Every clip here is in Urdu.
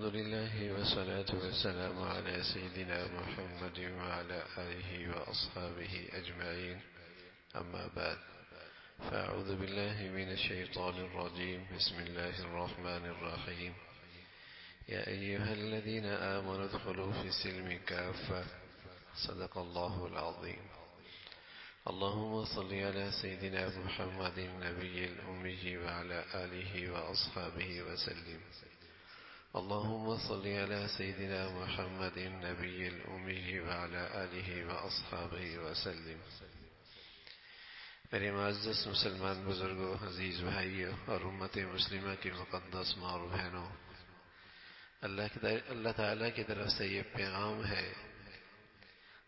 الحمد لله والصلاة والسلام على سيدنا محمد وعلى آله وأصحابه أجمعين، أما بعد، فأعوذ بالله من الشيطان الرجيم. بسم الله الرحمن الرحيم. يا أيها الذين آمنوا ادخلوا في السلم كافة. صدق الله العظيم. اللهم صل على سيدنا محمد النبي الأمي وعلى آله وأصحابه وسلم. اللهم صل على سيدنا محمد النبي الأمي وعلى آله وأصحابه وسلم. میرے معزز مسلمان بزرگوں، عزیز بھائیوں اور امت مسلمہ کی مقدس ماں اور بہنوں، اللہ تعالیٰ کی طرف سے یہ پیغام ہے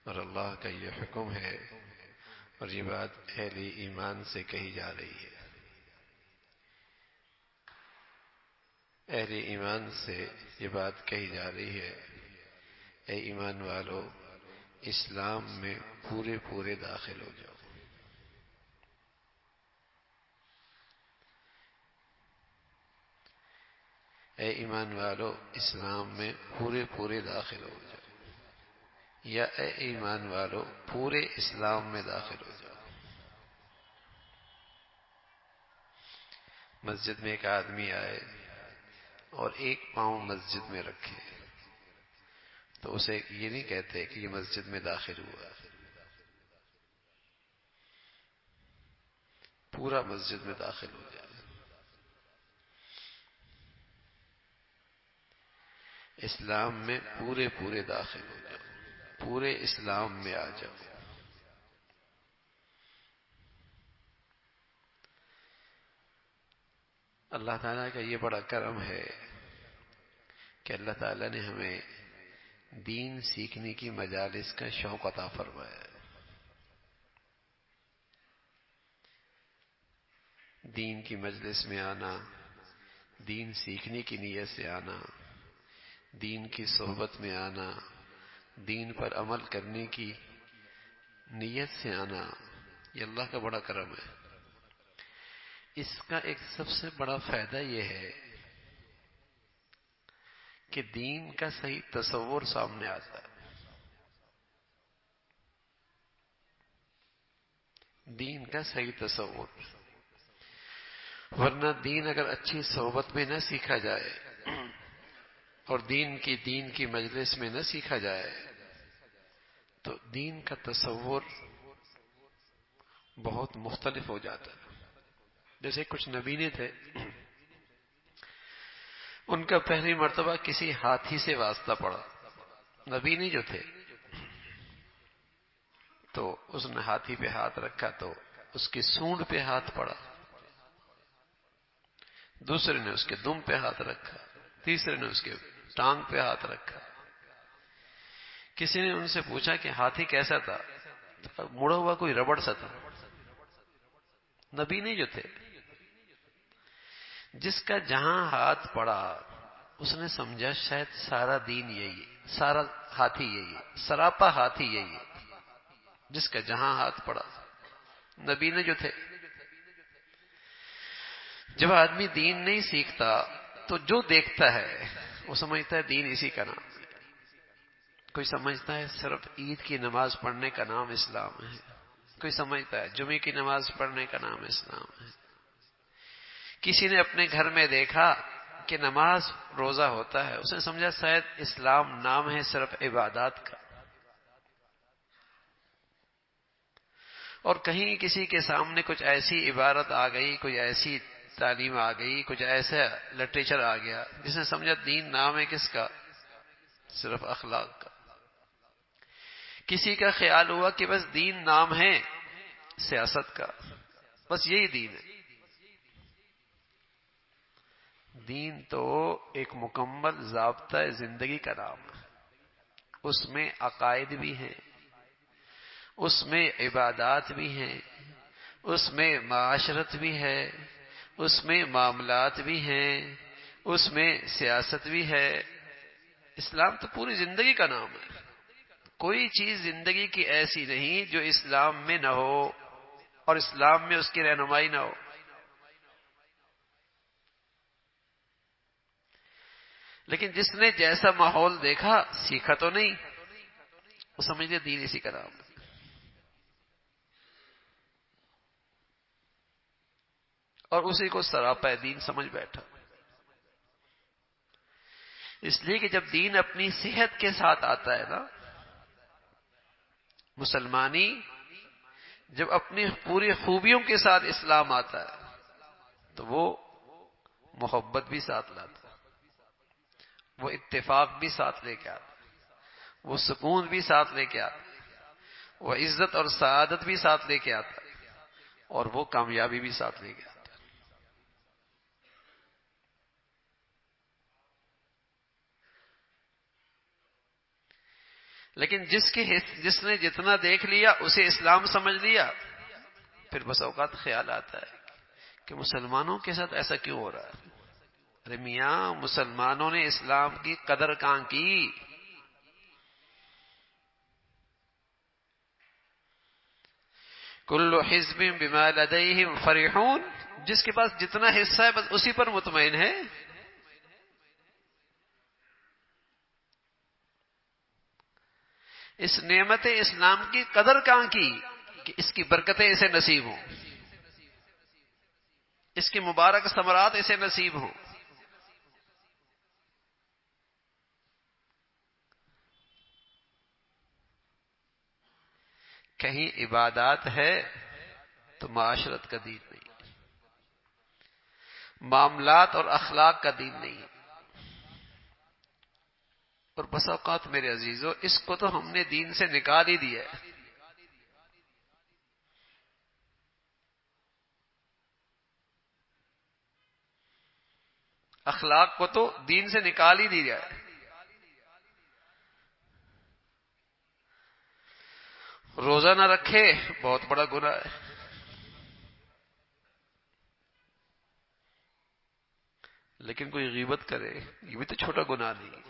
اور اللہ کا یہ حکم ہے اور یہ بات اہل ایمان سے کہی جا رہی ہے. اہل ایمان سے یہ بات کہی جا رہی ہے، اے ایمان والو، اسلام میں پورے داخل ہو جاؤ. اے ایمان والو، اسلام میں پورے داخل ہو جاؤ، یا اے ایمان والو، پورے اسلام میں داخل ہو جاؤ. مسجد میں ایک آدمی آئے اور ایک پاؤں مسجد میں رکھے تو اسے یہ نہیں کہتے کہ یہ مسجد میں داخل ہوا، پورا مسجد میں داخل ہو جائے. اسلام میں پورے داخل ہو جاؤ، پورے اسلام میں آ جاؤ. اللہ تعالیٰ کا یہ بڑا کرم ہے کہ اللہ تعالیٰ نے ہمیں دین سیکھنے کی مجالس کا شوق عطا فرمایا ہے. دین کی مجلس میں آنا، دین سیکھنے کی نیت سے آنا، دین کی صحبت میں آنا، دین پر عمل کرنے کی نیت سے آنا، یہ اللہ کا بڑا کرم ہے. اس کا ایک سب سے بڑا فائدہ یہ ہے کہ دین کا صحیح تصور سامنے آتا ہے. دین کا صحیح تصور، ورنہ دین اگر اچھی صحبت میں نہ سیکھا جائے اور دین کی مجلس میں نہ سیکھا جائے تو دین کا تصور بہت مختلف ہو جاتا ہے. جیسے کچھ نبینے تھے، ان کا پہلی مرتبہ کسی ہاتھی سے واسطہ پڑا. نبینے جو تھے تو اس نے ہاتھی پہ ہاتھ رکھا تو اس کی سونڈ پہ ہاتھ پڑا، دوسرے نے اس کے دم پہ ہاتھ رکھا، تیسرے نے اس کے ٹانگ پہ ہاتھ رکھا. کسی نے ان سے پوچھا کہ ہاتھی کیسا تھا؟ مڑا ہوا کوئی ربڑ سا تھا. نبینے جو تھے، جس کا جہاں ہاتھ پڑا اس نے سمجھا شاید سارا دین یہی ہے، سارا ہاتھی یہی ہے، سراپا ہاتھی یہی ہے. جس کا جہاں ہاتھ پڑا، نبینے جو تھے. جب آدمی دین نہیں سیکھتا تو جو دیکھتا ہے وہ سمجھتا ہے دین اسی کا نام ہے. کوئی سمجھتا ہے صرف عید کی نماز پڑھنے کا نام اسلام ہے، کوئی سمجھتا ہے جمعے کی نماز پڑھنے کا نام اسلام ہے. کسی نے اپنے گھر میں دیکھا کہ نماز روزہ ہوتا ہے، اس نے سمجھا شاید اسلام نام ہے صرف عبادات کا. اور کہیں کسی کے سامنے کچھ ایسی عبارت آ گئی، کوئی ایسی تعلیم آ گئی، کچھ ایسا لٹریچر آ گیا جس نے سمجھا دین نام ہے کس کا؟ صرف اخلاق کا. کسی کا خیال ہوا کہ بس دین نام ہے سیاست کا، بس یہی دین ہے. دین تو ایک مکمل ضابطہ زندگی کا نام ہے. اس میں عقائد بھی ہیں، اس میں عبادات بھی ہیں، اس میں معاشرت بھی ہے، اس میں معاملات بھی ہیں، اس میں سیاست بھی ہے. اسلام تو پوری زندگی کا نام ہے. کوئی چیز زندگی کی ایسی نہیں جو اسلام میں نہ ہو اور اسلام میں اس کی رہنمائی نہ ہو. لیکن جس نے جیسا ماحول دیکھا سیکھا تو نہیں، وہ سمجھتے دین اسی کا نام ہے۔ اور اسی کو سراپا دین سمجھ بیٹھا۔ اس لیے کہ جب دین اپنی صحت کے ساتھ آتا ہے نا، مسلمانی جب اپنی پوری خوبیوں کے ساتھ اسلام آتا ہے تو وہ محبت بھی ساتھ لاتا ہے، وہ اتفاق بھی ساتھ لے کے آتا ہے، وہ سکون بھی ساتھ لے کے آتا ہے، وہ عزت اور سعادت بھی ساتھ لے کے آتا ہے، اور وہ کامیابی بھی ساتھ لے کے آتا ہے۔ لیکن جس نے جتنا دیکھ لیا اسے اسلام سمجھ لیا، پھر بس اوقات خیال آتا ہے کہ مسلمانوں کے ساتھ ایسا کیوں ہو رہا ہے؟ ارے میاں، مسلمانوں نے اسلام کی قدر کہاں کی؟ کل حزب بما لدیہم فرحون، جس کے پاس جتنا حصہ ہے بس اسی پر مطمئن ہے۔ اس نعمت اسلام کی قدر کہاں کی کہ اس کی برکتیں اسے نصیب ہوں، اس کی مبارک ثمرات اسے نصیب ہوں۔ کہیں عبادات ہے تو معاشرت کا دین نہیں، معاملات اور اخلاق کا دین نہیں۔ اور بس اوقات میرے عزیزو، اس کو تو ہم نے دین سے نکال ہی دیا ہے۔ اخلاق کو تو دین سے نکال ہی دیا ہے۔ روزہ نہ رکھے بہت بڑا گناہ ہے، لیکن کوئی غیبت کرے یہ بھی تو چھوٹا گناہ نہیں،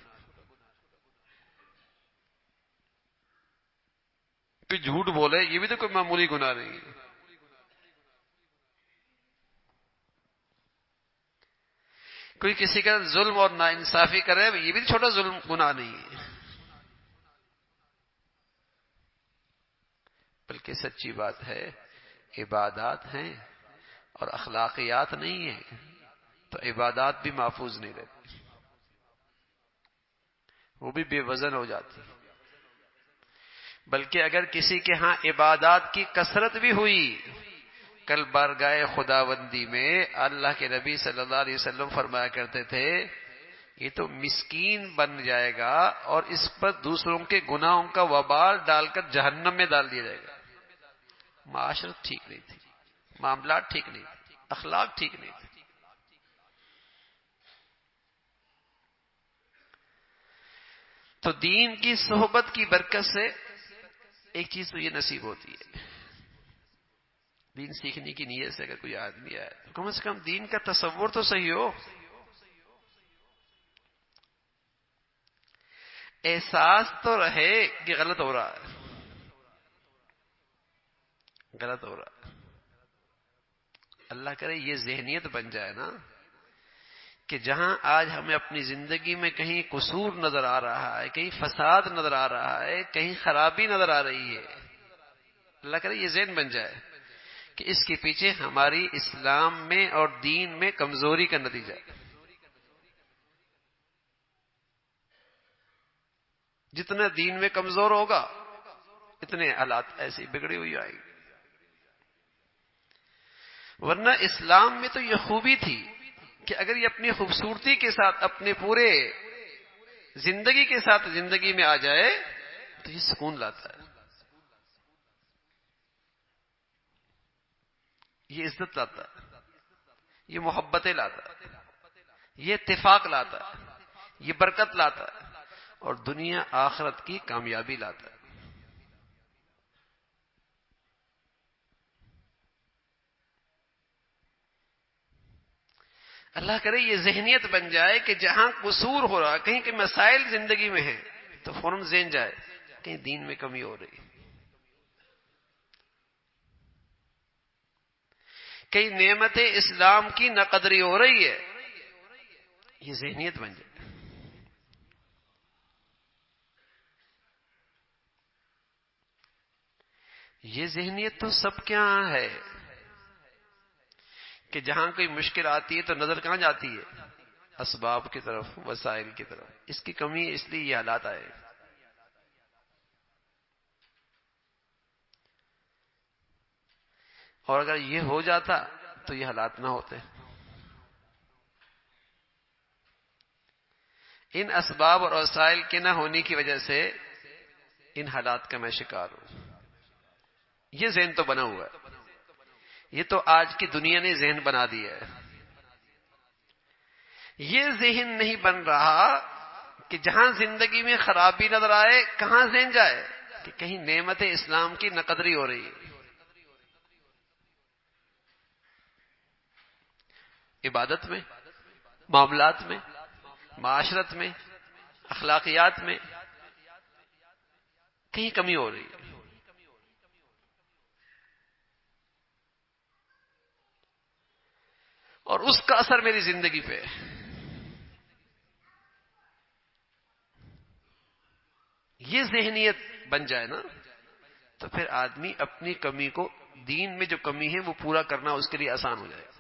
کوئی جھوٹ بولے یہ بھی تو کوئی معمولی گناہ نہیں، کوئی کسی کا ظلم اور ناانصافی کرے یہ بھی چھوٹا ظلم گناہ نہیں ہے، بلکہ سچی بات ہے عبادات ہیں اور اخلاقیات نہیں ہیں تو عبادات بھی محفوظ نہیں رہتی، وہ بھی بے وزن ہو جاتی۔ بلکہ اگر کسی کے ہاں عبادات کی کثرت بھی ہوئی، کل بارگاہ خداوندی میں اللہ کے نبی صلی اللہ علیہ وسلم فرمایا کرتے تھے یہ تو مسکین بن جائے گا اور اس پر دوسروں کے گناہوں کا وبال ڈال کر جہنم میں ڈال دیا جائے گا۔ معاشرت ٹھیک نہیں تھی، معاملات ٹھیک نہیں تھے، اخلاق ٹھیک نہیں تھے۔ تو دین کی صحبت کی برکت سے ایک چیز تو یہ نصیب ہوتی ہے، دین سیکھنے کی نیت سے اگر کوئی آدمی آئے تو کم سے کم دین کا تصور تو صحیح ہو، احساس تو رہے کہ غلط ہو رہا ہے، غلط ہو رہا ہے۔ اللہ کرے یہ ذہنیت بن جائے نا کہ جہاں آج ہمیں اپنی زندگی میں کہیں قصور نظر آ رہا ہے، کہیں فساد نظر آ رہا ہے، کہیں خرابی نظر آ رہی ہے، اللہ کرے یہ ذہن بن جائے کہ اس کے پیچھے ہماری اسلام میں اور دین میں کمزوری کا نتیجہ ہے۔ جتنا دین میں کمزور ہوگا اتنے حالات ایسی بگڑی ہوئی آئیں گی۔ ورنہ اسلام میں تو یہ خوبی تھی کہ اگر یہ اپنی خوبصورتی کے ساتھ اپنے پورے زندگی کے ساتھ زندگی میں آ جائے تو یہ سکون لاتا ہے، یہ عزت لاتا ہے، یہ محبتیں لاتا ہے، یہ اتفاق لاتا ہے، یہ برکت لاتا ہے اور دنیا آخرت کی کامیابی لاتا ہے۔ اللہ کرے یہ ذہنیت بن جائے کہ جہاں قصور ہو رہا، کہیں کہ مسائل زندگی میں ہیں تو فوراً ذہن جائے کہیں دین میں کمی ہو رہی، کئی نعمت اسلام کی ناقدری ہو رہی ہے، یہ ذہنیت بن جائے۔ یہ ذہنیت تو سب کے یہاں ہے کہ جہاں کوئی مشکل آتی ہے تو نظر کہاں جاتی ہے؟ اسباب کی طرف، وسائل کی طرف. اس کی کمی ہے، اس لیے یہ حالات آئے. اور اگر یہ ہو جاتا تو یہ حالات نہ ہوتے. ان اسباب اور وسائل کے نہ ہونے کی وجہ سے ان حالات کا میں شکار ہوں. یہ ذہن تو بنا ہوا ہے، یہ تو آج کی دنیا نے ذہن بنا دیا ہے. یہ ذہن نہیں بن رہا کہ جہاں زندگی میں خرابی نظر آئے کہاں ذہن جائے کہ کہیں نعمت اسلام کی نقدری ہو رہی ہے. عبادت میں، معاملات میں، معاشرت میں، اخلاقیات میں کہیں کمی ہو رہی ہے. اور اس کا اثر میری زندگی پہ ہے. یہ ذہنیت بن جائے نا تو پھر آدمی اپنی کمی کو، دین میں جو کمی ہے وہ پورا کرنا اس کے لیے آسان ہو جائے گا.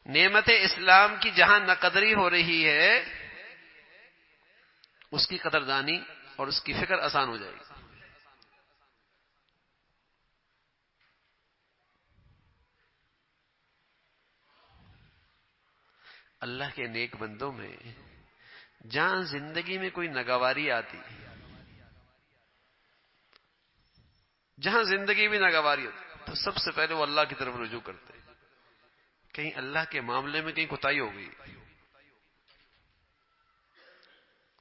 نعمت اسلام کی جہاں ناقدری ہو رہی ہے اس کی قدردانی اور اس کی فکر آسان ہو جائے گی. اللہ کے نیک بندوں میں جہاں زندگی میں کوئی ناگواری آتی، جہاں زندگی میں ناگواری ہوتی تو سب سے پہلے وہ اللہ کی طرف رجوع کرتے. کہیں اللہ کے معاملے میں کہیں کوتاہی ہو گئی،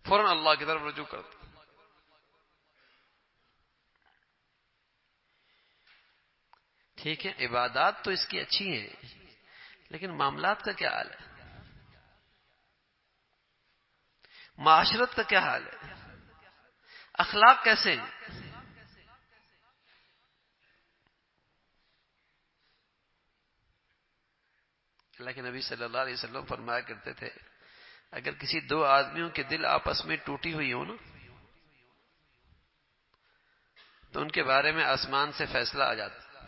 فوراً اللہ کی طرف رجوع کرتے. ٹھیک ہے، عبادات تو اس کی اچھی ہیں، لیکن معاملات کا کیا حال ہے؟ معاشرت کا کیا حال ہے؟ اخلاق کیسے ہیں؟ اللہ کے نبی صلی اللہ علیہ وسلم فرمایا کرتے تھے اگر کسی دو آدمیوں کے دل آپس میں ٹوٹی ہوئی ہو نا تو ان کے بارے میں آسمان سے فیصلہ آ جاتا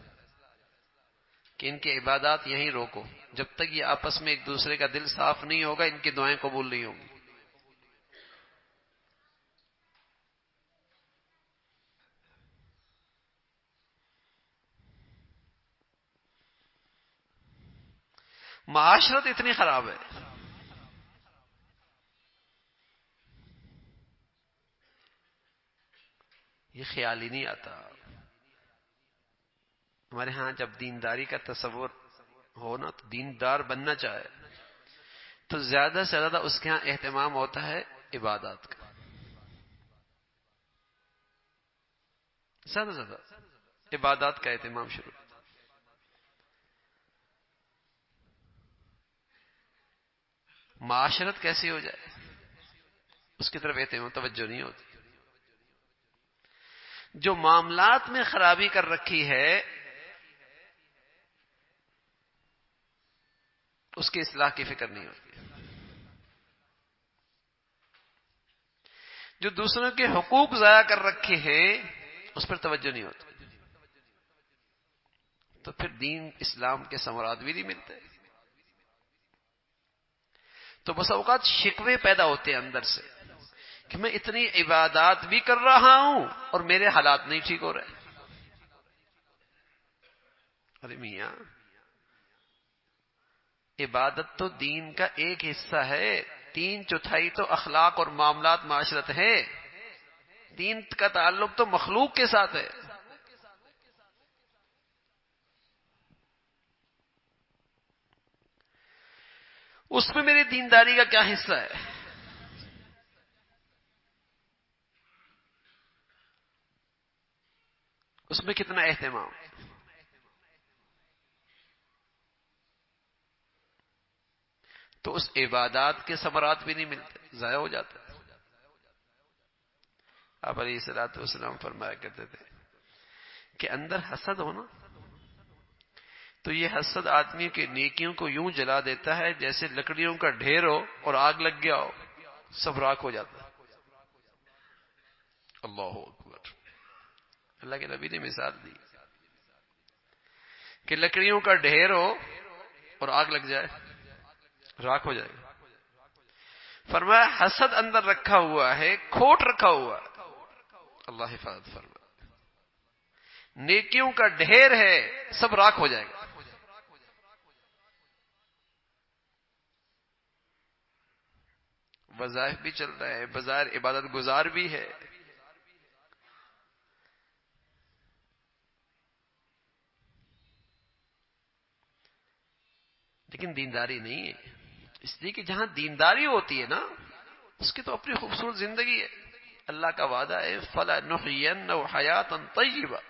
کہ ان کی عبادات یہیں روکو، جب تک یہ آپس میں ایک دوسرے کا دل صاف نہیں ہوگا ان کی دعائیں قبول نہیں ہوں گی. معاشرت اتنی خراب ہے. یہ خیال ہی نہیں آتا. ہمارے ہاں جب دینداری کا تصور ہو نا تو دیندار بننا چاہے تو زیادہ سے زیادہ اس کے ہاں اہتمام ہوتا ہے عبادات کا. زیادہ سے زیادہ عبادات کا اہتمام شروع. معاشرت کیسی ہو جائے اس کی طرف اہتمام، توجہ نہیں ہوتی. جو معاملات میں خرابی کر رکھی ہے اس کی اصلاح کی فکر نہیں ہوتی. جو دوسروں کے حقوق ضائع کر رکھے ہیں اس پر توجہ نہیں ہوتی. تو پھر دین اسلام کے ثمرات بھی نہیں ملتے. تو بس اوقات شکوے پیدا ہوتے ہیں اندر سے کہ میں اتنی عبادات بھی کر رہا ہوں اور میرے حالات نہیں ٹھیک ہو رہے. ارے میاں، عبادت تو دین کا ایک حصہ ہے، 3/4 تو اخلاق اور معاملات معاشرت ہے. دین کا تعلق تو مخلوق کے ساتھ ہے. اس میں میری دینداری کا کیا حصہ ہے؟ اس میں کتنا اہتمام؟ تو اس عبادات کے ثمرات بھی نہیں ملتے، ضائع ہو جاتا ہے. آپ علیہ الصلوۃ والسلام فرمایا کرتے تھے کہ اندر حسد ہو نا تو یہ حسد آدمی کی نیکیوں کو یوں جلا دیتا ہے جیسے لکڑیوں کا ڈھیر ہو اور آگ لگ گیا ہو، سب راکھ ہو جاتا ہے. اللہ اکبر. اللہ کے نبی نے مثال دی کہ لکڑیوں کا ڈھیر ہو اور آگ لگ جائے راکھ ہو جائے گا. فرمایا حسد اندر رکھا ہوا ہے، کھوٹ رکھا ہوا ہے، اللہ حفاظت فرمایا. نیکیوں کا ڈھیر ہے، سب راکھ ہو جائے گا. وظائف بھی چل رہا ہے، بظاہر عبادت گزار بھی ہے، لیکن دینداری نہیں ہے. اس لیے کہ جہاں دینداری ہوتی ہے نا اس کی تو اپنی خوبصورت زندگی ہے. اللہ کا وعدہ ہے فَلَنُحْيِيَنَّهُ حَيَاةً طَيِّبَةً.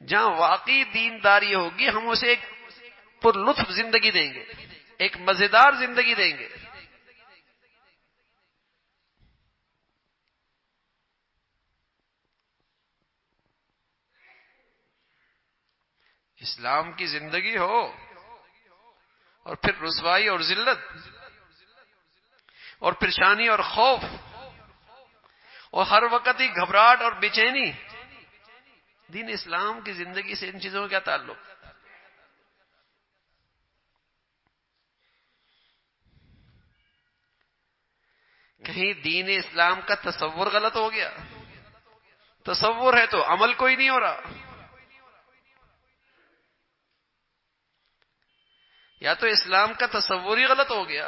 جہاں واقعی دینداری ہوگی ہم اسے ایک پر لطف زندگی دیں گے، ایک مزیدار زندگی دیں گے. اسلام کی زندگی ہو اور پھر رسوائی اور ذلت اور پریشانی اور خوف اور ہر وقت ہی گھبراہٹ اور بے چینی، دین اسلام کی زندگی سے ان چیزوں کا کیا تعلق؟ کہیں دین اسلام کا تصور غلط ہو گیا. تصور ہے تو عمل کوئی نہیں ہو رہا. یا تو اسلام کا تصور ہی غلط ہو گیا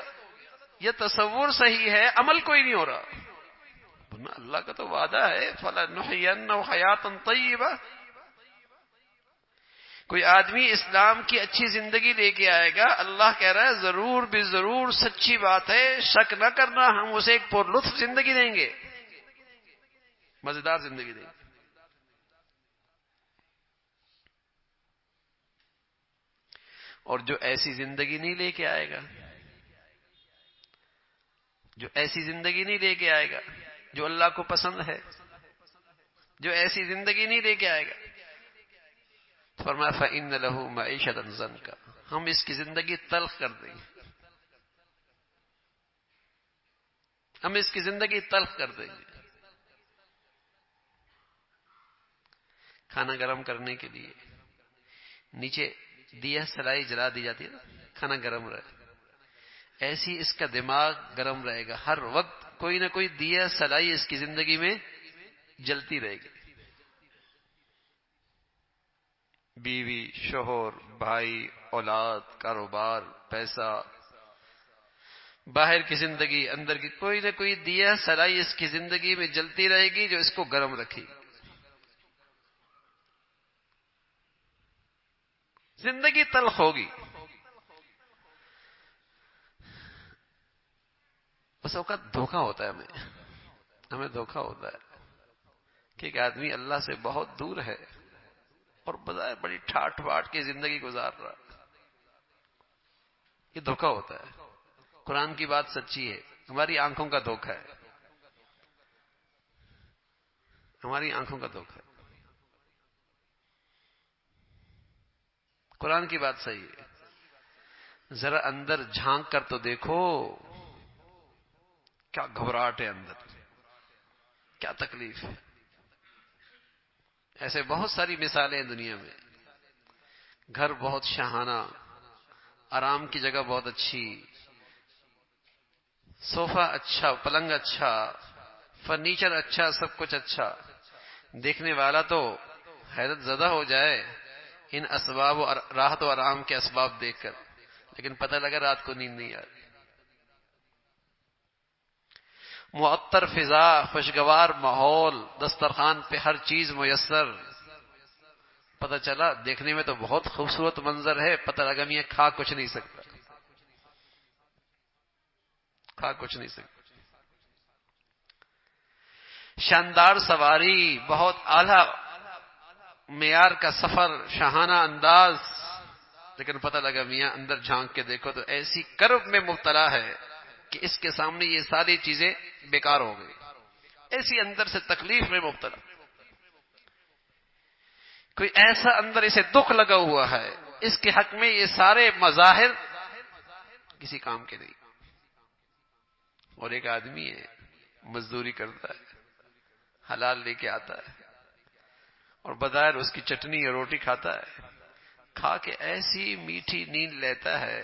یا تصور صحیح ہے عمل کوئی نہیں ہو رہا. اللہ کا تو وعدہ ہے فَلَنُحْيِيَنَّهُ حَيَاةً طَيِّبَةً. کوئی آدمی اسلام کی اچھی زندگی لے کے آئے گا، اللہ کہہ رہا ہے ضرور بھی ضرور سچی بات ہے، شک نہ کرنا ہم اسے ایک پر لطف زندگی دیں گے، مزیدار زندگی دیں گے. اور جو ایسی زندگی نہیں لے کے آئے گا، جو ایسی زندگی نہیں لے کے آئے گا جو اللہ کو پسند ہے، جو ایسی زندگی نہیں لے کے آئے گا، فرمایا فَإِنَّ لَهُ مَعِيشَةً ضَنْكَ. ہم اس کی زندگی تلخ کر دیں گے، ہم اس کی زندگی تلخ کر دیں گے. کھانا گرم کرنے کے لیے نیچے دیا سلائی جلا دی جاتی ہے نا، کھانا گرم رہے، ایسی اس کا دماغ گرم رہے گا. ہر وقت کوئی نہ کوئی دیا سلائی اس کی زندگی میں جلتی رہے گی. بیوی، شوہر، بھائی، اولاد، کاروبار، پیسہ، باہر کی زندگی، اندر کی، کوئی نہ کوئی دیا سلائی اس کی زندگی میں جلتی رہے گی جو اس کو گرم رکھے گی. زندگی تلخ ہوگی. بس اوقات دھوکہ ہوتا ہے، ہمیں دھوکہ ہوتا ہے کہ ایک آدمی اللہ سے بہت دور ہے اور بظاہر بڑی ٹھاٹ باٹ کی زندگی گزار رہا. یہ دھوکہ ہوتا ہے. قرآن کی بات سچی ہے، ہماری آنکھوں کا دھوکہ ہے، ہماری آنکھوں کا دھوکہ ہے. قرآن کی بات صحیح ہے. ذرا اندر جھانک کر تو دیکھو، کیا گھبراہٹ ہے اندر، کیا تکلیف ہے. ایسے بہت ساری مثالیں ہیں دنیا میں. گھر بہت شاہانہ، آرام کی جگہ بہت اچھی، صوفہ اچھا، پلنگ اچھا، فرنیچر اچھا، سب کچھ اچھا. دیکھنے والا تو حیرت زدہ ہو جائے ان اسباب و راحت و آرام کے اسباب دیکھ کر، لیکن پتہ لگا رات کو نیند نہیں آتی. معطر فضا، خوشگوار ماحول، دسترخوان پہ ہر چیز میسر، پتہ چلا دیکھنے میں تو بہت خوبصورت منظر ہے، پتہ لگا میاں کھا کچھ نہیں سکتا، کھا کچھ نہیں سکتا. شاندار سواری، بہت اعلیٰ معیار کا سفر، شاہانہ انداز، لیکن پتہ لگا میاں اندر جھانک کے دیکھو تو ایسی کرب میں مبتلا ہے کہ اس کے سامنے یہ ساری چیزیں بیکار ہو گئی. ایسی اندر سے تکلیف میں مبتلا، کوئی ایسا اندر اسے دکھ لگا ہوا ہے اس کے حق میں یہ سارے مظاہر کسی کام کے نہیں. اور ایک آدمی ہے مزدوری کرتا ہے، حلال لے کے آتا ہے اور بظاہر اس کی چٹنی اور روٹی کھاتا ہے، کھا کے ایسی میٹھی نیند لیتا ہے،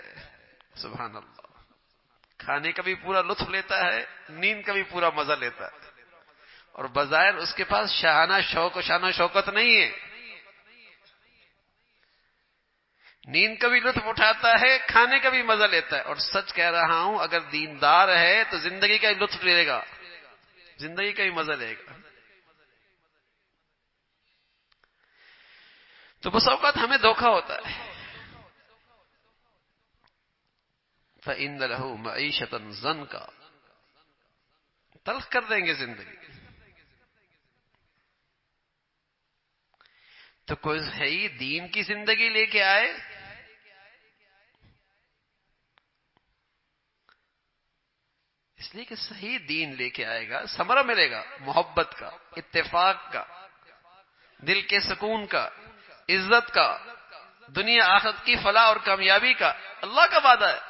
سبحان اللہ، کھانے کا بھی پورا لطف لیتا ہے، نیند کا بھی پورا مزہ لیتا ہے، اور بظاہر اس کے پاس شاہانہ شوق و شان و شوکت نہیں ہے، نیند کا بھی لطف اٹھاتا ہے، کھانے کا بھی مزہ لیتا ہے. اور سچ کہہ رہا ہوں، اگر دیندار ہے تو زندگی کا ہی لطف لے گا، زندگی کا ہی مزہ لے گا. تو بس اوقات ہمیں دھوکہ ہوتا ہے. فَإِنَّ لَهُ مَعِيشَةً ضَنْكَ، تلخ کر دیں گے زندگی. تو کوئی ہے دین کی زندگی لے کے آئے، اس لیے کہ صحیح دین لے کے آئے گا، ثمرہ ملے گا محبت کا، اتفاق کا، دل کے سکون کا، عزت کا، دنیا آخرت کی فلاح اور کامیابی کا. اللہ کا وعدہ ہے.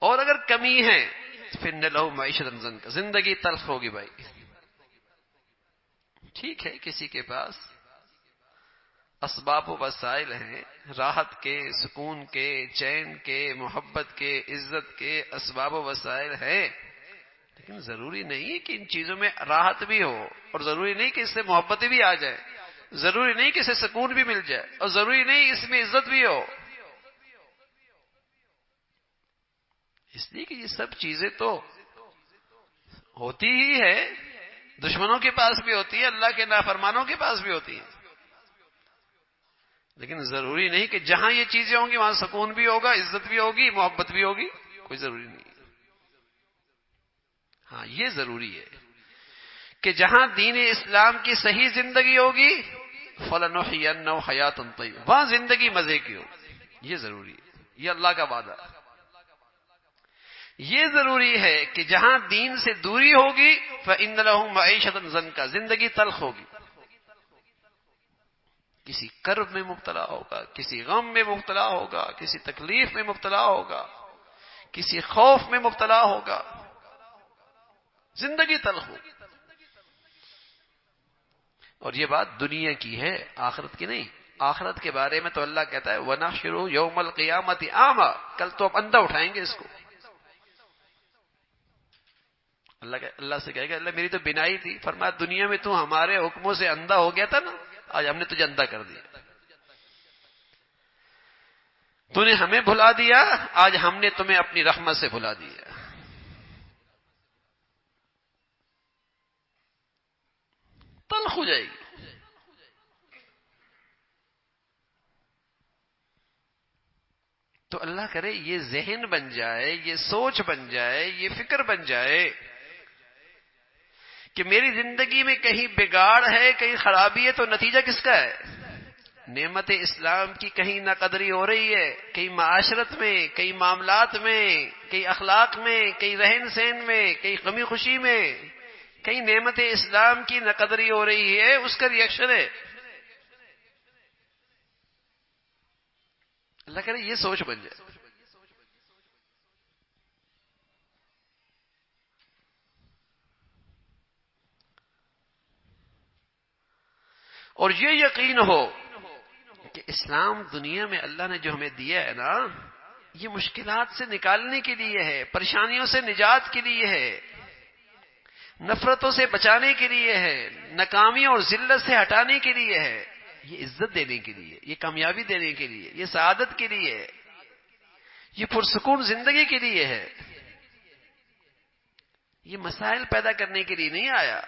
اور اگر کمی ہے پھر نہ لہو معیشت ضنک، زندگی تلخ ہوگی بھائی. ٹھیک ہے کسی کے پاس اسباب و وسائل ہیں، راحت کے، سکون کے، چین کے، محبت کے، عزت کے اسباب و وسائل ہیں، لیکن ضروری نہیں کہ ان چیزوں میں راحت بھی ہو، اور ضروری نہیں کہ اس سے محبت بھی آ جائے، ضروری نہیں کہ اس سے سکون بھی مل جائے، اور ضروری نہیں اس میں عزت بھی ہو. اس لیے کہ یہ سب چیزیں تو ہوتی ہی ہے، دشمنوں کے پاس بھی ہوتی ہے، اللہ کے نافرمانوں کے پاس بھی ہوتی ہے، لیکن ضروری نہیں کہ جہاں یہ چیزیں ہوں گی وہاں سکون بھی ہوگا، عزت بھی ہوگی، محبت بھی ہوگی. کوئی ضروری نہیں. ہاں یہ ضروری ہے کہ جہاں دین اسلام کی صحیح زندگی ہوگی فَلَنُحْيِيَنَّهُ حَيَاةً طَيِّبَةً، وہاں زندگی مزے کی ہوگی. یہ ضروری ہے، یہ اللہ کا وعدہ ہے. یہ ضروری ہے کہ جہاں دین سے دوری ہوگی فَإِنَّ لَهُ مَعِيشَةً ضَنْكَ، زندگی تلخ ہوگی. کسی کرب میں مبتلا ہوگا، کسی غم میں مبتلا ہوگا، کسی تکلیف میں مبتلا ہوگا، کسی خوف میں مبتلا ہوگا، زندگی تلخ ہوگی. اور یہ بات دنیا کی ہے، آخرت کی نہیں. آخرت کے بارے میں تو اللہ کہتا ہے وَنَحْشُرُ يَوْمَ الْقِيَامَةِ أَعْمَى، کل تو اب اندھا اٹھائیں گے اس کو. اللہ سے کہے گا اللہ میری تو بینائی تھی، فرمایا دنیا میں تو ہمارے حکموں سے اندھا ہو گیا تھا نا، آج ہم نے تجھے اندھا کر دیا. تو نے ہمیں بھلا دیا، آج ہم نے تمہیں اپنی رحمت سے بھلا دیا. تلخ ہو جائے گی. تو اللہ کرے یہ ذہن بن جائے، یہ سوچ بن جائے، یہ فکر بن جائے کہ میری زندگی میں کہیں بگاڑ ہے، کہیں خرابی ہے، تو نتیجہ کس کا ہے؟ نعمت اسلام کی کہیں ناقدری ہو رہی ہے، کہیں معاشرت میں، کہیں معاملات میں، کہیں اخلاق میں، کہیں رہن سہن میں، کہیں غمی خوشی میں، کہیں نعمت اسلام کی ناقدری ہو رہی ہے، اس کا ریئیکشن ہے. اللہ کرے یہ سوچ بن جائے. اور یہ یقین ہو کہ اسلام دنیا میں اللہ نے جو ہمیں دیا ہے نا، یہ مشکلات سے نکالنے کے لیے ہے، پریشانیوں سے نجات کے لیے ہے، نفرتوں سے بچانے کے لیے ہے، ناکامیوں اور ذلت سے ہٹانے کے لیے ہے، یہ عزت دینے کے لیے، یہ کامیابی دینے کے لیے، یہ سعادت کے لیے ہے، یہ پرسکون زندگی کے لیے ہے. یہ مسائل پیدا کرنے کے لیے نہیں آیا.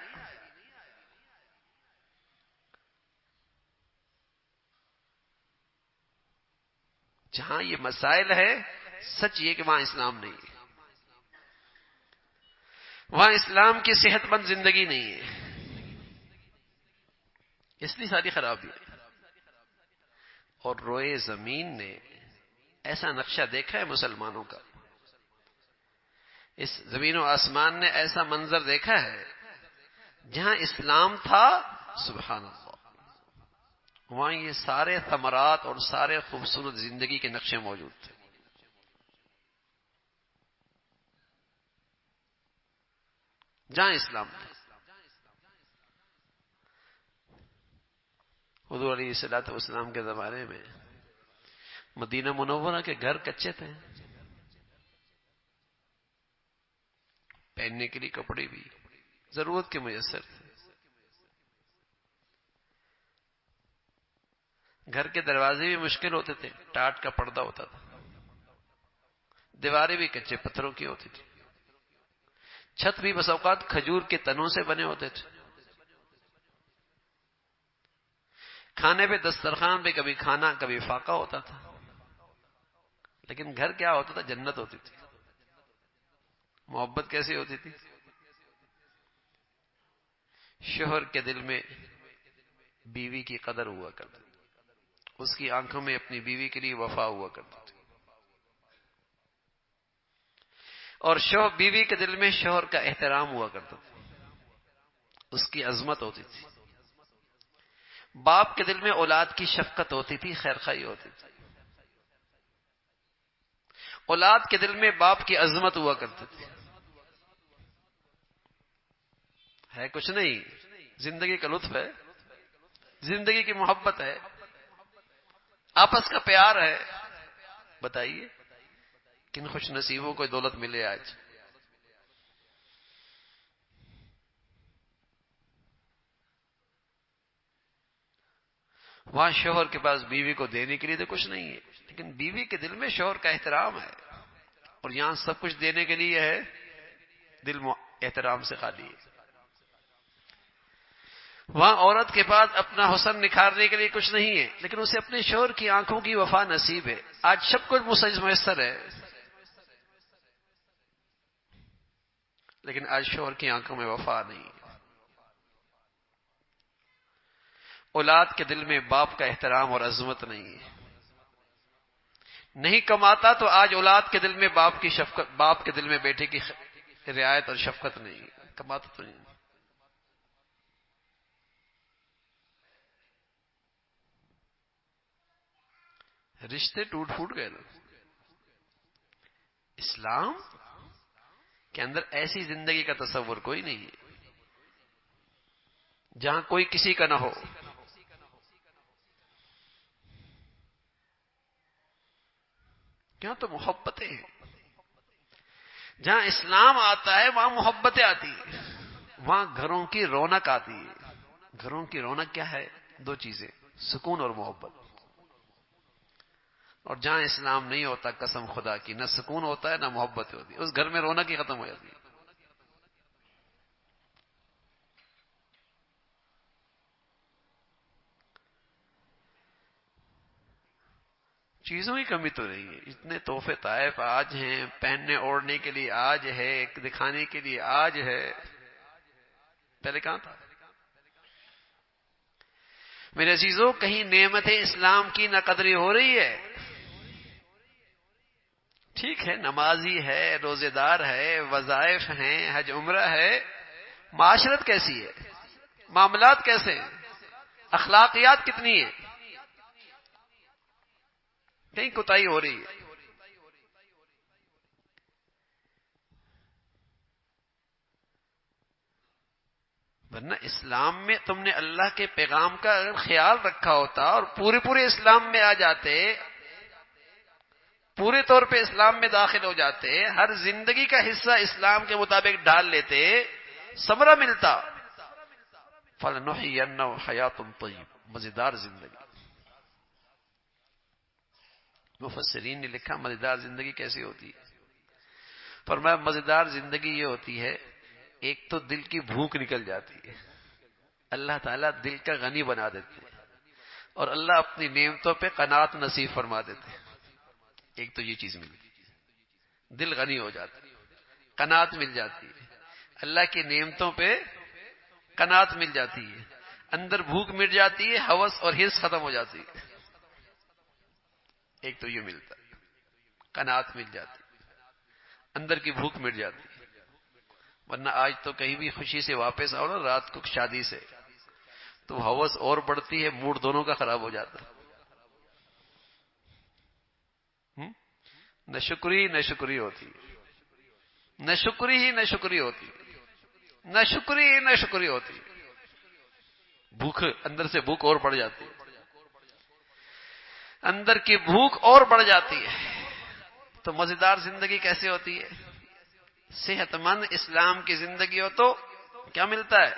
جہاں یہ مسائل ہے سچ یہ کہ وہاں اسلام نہیں ہے، وہاں اسلام کی صحت مند زندگی نہیں ہے، اس لیے ساری خرابی ہے. اور روئے زمین نے ایسا نقشہ دیکھا ہے مسلمانوں کا، اس زمین و آسمان نے ایسا منظر دیکھا ہے جہاں اسلام تھا، سبحان اللہ، وہاں یہ سارے ثمرات اور سارے خوبصورت زندگی کے نقشے موجود تھے. جہاں اسلام تھا. حضور علیہ الصلوۃ والسلام کے زمانے میں مدینہ منورہ کے گھر کچے تھے، پہننے کے لیے کپڑے بھی ضرورت کے میسر تھے. گھر کے دروازے بھی مشکل ہوتے تھے، ٹاٹ کا پردہ ہوتا تھا. دیواریں بھی کچے پتھروں کی ہوتی تھی. چھت بھی بس اوقات کھجور کے تنوں سے بنے ہوتے تھے. کھانے پہ دسترخوان پہ کبھی کھانا کبھی فاقہ ہوتا تھا. لیکن گھر کیا ہوتا تھا؟ جنت ہوتی تھی. محبت کیسی ہوتی تھی؟ شوہر کے دل میں بیوی کی قدر ہوا کرتی تھی، اس کی آنکھوں میں اپنی بیوی کے لیے وفا ہوا کرتی تھی، اور شوہر بیوی کے دل میں شوہر کا احترام ہوا کرتا تھا، اس کی عظمت ہوتی تھی. باپ کے دل میں اولاد کی شفقت ہوتی تھی، خیرخواہی ہوتی تھی. اولاد کے دل میں باپ کی عظمت ہوا کرتی تھی. ہے کچھ نہیں، زندگی کا لطف ہے، زندگی کی محبت ہے، آپس کا پیار ہے. بتائیے کن خوش نصیبوں کو دولت ملے آج. وہاں شوہر کے پاس بیوی کو دینے کے لیے تو کچھ نہیں ہے، لیکن بیوی کے دل میں شوہر کا احترام ہے. اور یہاں سب کچھ دینے کے لیے ہے، دل احترام سے خالی ہے. وہاں عورت کے پاس اپنا حسن نکھارنے کے لیے کچھ نہیں ہے، لیکن اسے اپنے شوہر کی آنکھوں کی وفا نصیب ہے. آج سب کچھ میسر ہے، لیکن آج شوہر کی آنکھوں میں وفا نہیں ہے. اولاد کے دل میں باپ کا احترام اور عظمت نہیں ہے. نہیں کماتا تو آج اولاد کے دل میں باپ کی شفقت، باپ کے دل میں بیٹے کی رعایت اور شفقت نہیں ہے. کماتا تو نہیں. رشتے ٹوٹ پھوٹ گئے نا. اسلام کے اندر ایسی زندگی کا تصور کوئی نہیں ہے جہاں کوئی کسی کا نہ ہو. کیوں؟ تو محبتیں ہیں. جہاں اسلام آتا ہے وہاں محبتیں آتی ہیں، وہاں گھروں کی رونق آتی ہے. گھروں کی رونق کیا ہے؟ دو چیزیں، سکون اور محبت. اور جہاں اسلام نہیں ہوتا، قسم خدا کی، نہ سکون ہوتا ہے نہ محبت ہوتی ہے. اس گھر میں رونق ہی ختم ہو جاتی ہے. چیزوں کی کمی تو نہیں ہے. اتنے تحفے طائف آج ہیں، پہننے اوڑھنے کے لیے آج ہے، دکھانے کے لیے آج ہے. پہلے کہاں تھا؟ میرے عزیزوں، کہیں نعمتیں اسلام کی نہ قدری ہو رہی ہے. ٹھیک ہے، نمازی ہے، روزے دار ہے، وظائف ہیں، حج عمرہ ہے، معاشرت کیسی ہے؟ معاملات کیسے ہیں؟ اخلاقیات کتنی ہیں؟ کہیں کوتاہی ہو رہی ہے. ورنہ اسلام میں تم نے اللہ کے پیغام کا اگر خیال رکھا ہوتا اور پورے اسلام میں آ جاتے، پورے طور پہ اسلام میں داخل ہو جاتے، ہر زندگی کا حصہ اسلام کے مطابق ڈال لیتے، ثمرہ ملتا. فَلَنُحْيِيَنَّهُ حَيَاةٌ طَيِّبَةٌ، مزیدار زندگی. مفسرین نے لکھا مزیدار زندگی کیسی ہوتی ہے؟ فرمایا مزیدار زندگی یہ ہوتی ہے، ایک تو دل کی بھوک نکل جاتی ہے، اللہ تعالیٰ دل کا غنی بنا دیتے ہیں، اور اللہ اپنی نعمتوں پہ قناعت نصیب فرما دیتے ہیں. ایک تو یہ چیز ملتی، دل غنی ہو جاتا ہے، قناعت مل جاتی ہے، اللہ کی نعمتوں پہ قناعت مل جاتی ہے، اندر بھوک مٹ جاتی ہے، ہوس اور حرص ختم ہو جاتی ہے. ایک تو یہ ملتا ہے، قناعت مل جاتی ہے، اندر کی بھوک مٹ جاتی ہے. ورنہ آج تو کہیں بھی خوشی سے واپس آؤ نا رات کو شادی سے، تو ہوس اور بڑھتی ہے، موڈ دونوں کا خراب ہو جاتا ہے. نہ شکری ہوتی، نہ شکری ہوتی. بھوک، اندر سے بھوک اور بڑھ جاتی ہے، اندر کی بھوک اور بڑھ جاتی ہے. تو مزیدار زندگی کیسے ہوتی ہے؟ صحت مند اسلام کی زندگی ہو تو کیا ملتا ہے؟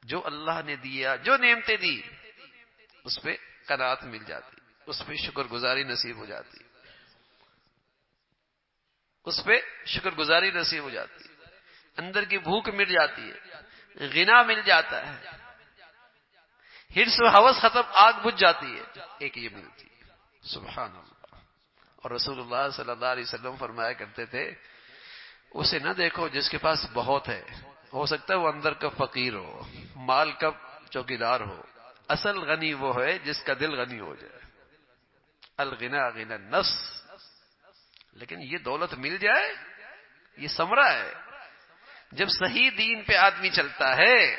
جو اللہ نے دیا، جو نعمتیں دی، اس پہ قناعت مل جاتی، اس پہ شکر گزاری نصیب ہو جاتی، اس پہ شکر گزاری نصیب ہو جاتی. اندر کی بھوک مٹ جاتی ہے، غنا مل جاتا ہے، حرص و ہوس ختم، آگ بجھ جاتی ہے. ایک یہ ملتی ہے. سبحان اللہ. اور رسول اللہ صلی اللہ علیہ وسلم فرمایا کرتے تھے، اسے نہ دیکھو جس کے پاس بہت ہے، ہو سکتا ہے وہ اندر کا فقیر ہو، مال کا چوکیدار ہو. اصل غنی وہ ہے جس کا دل غنی ہو جائے. الغنا غنى النفس. لیکن یہ دولت مل جائے، یہ ثمرہ ہے. جب صحیح دین پہ آدمی چلتا ہے،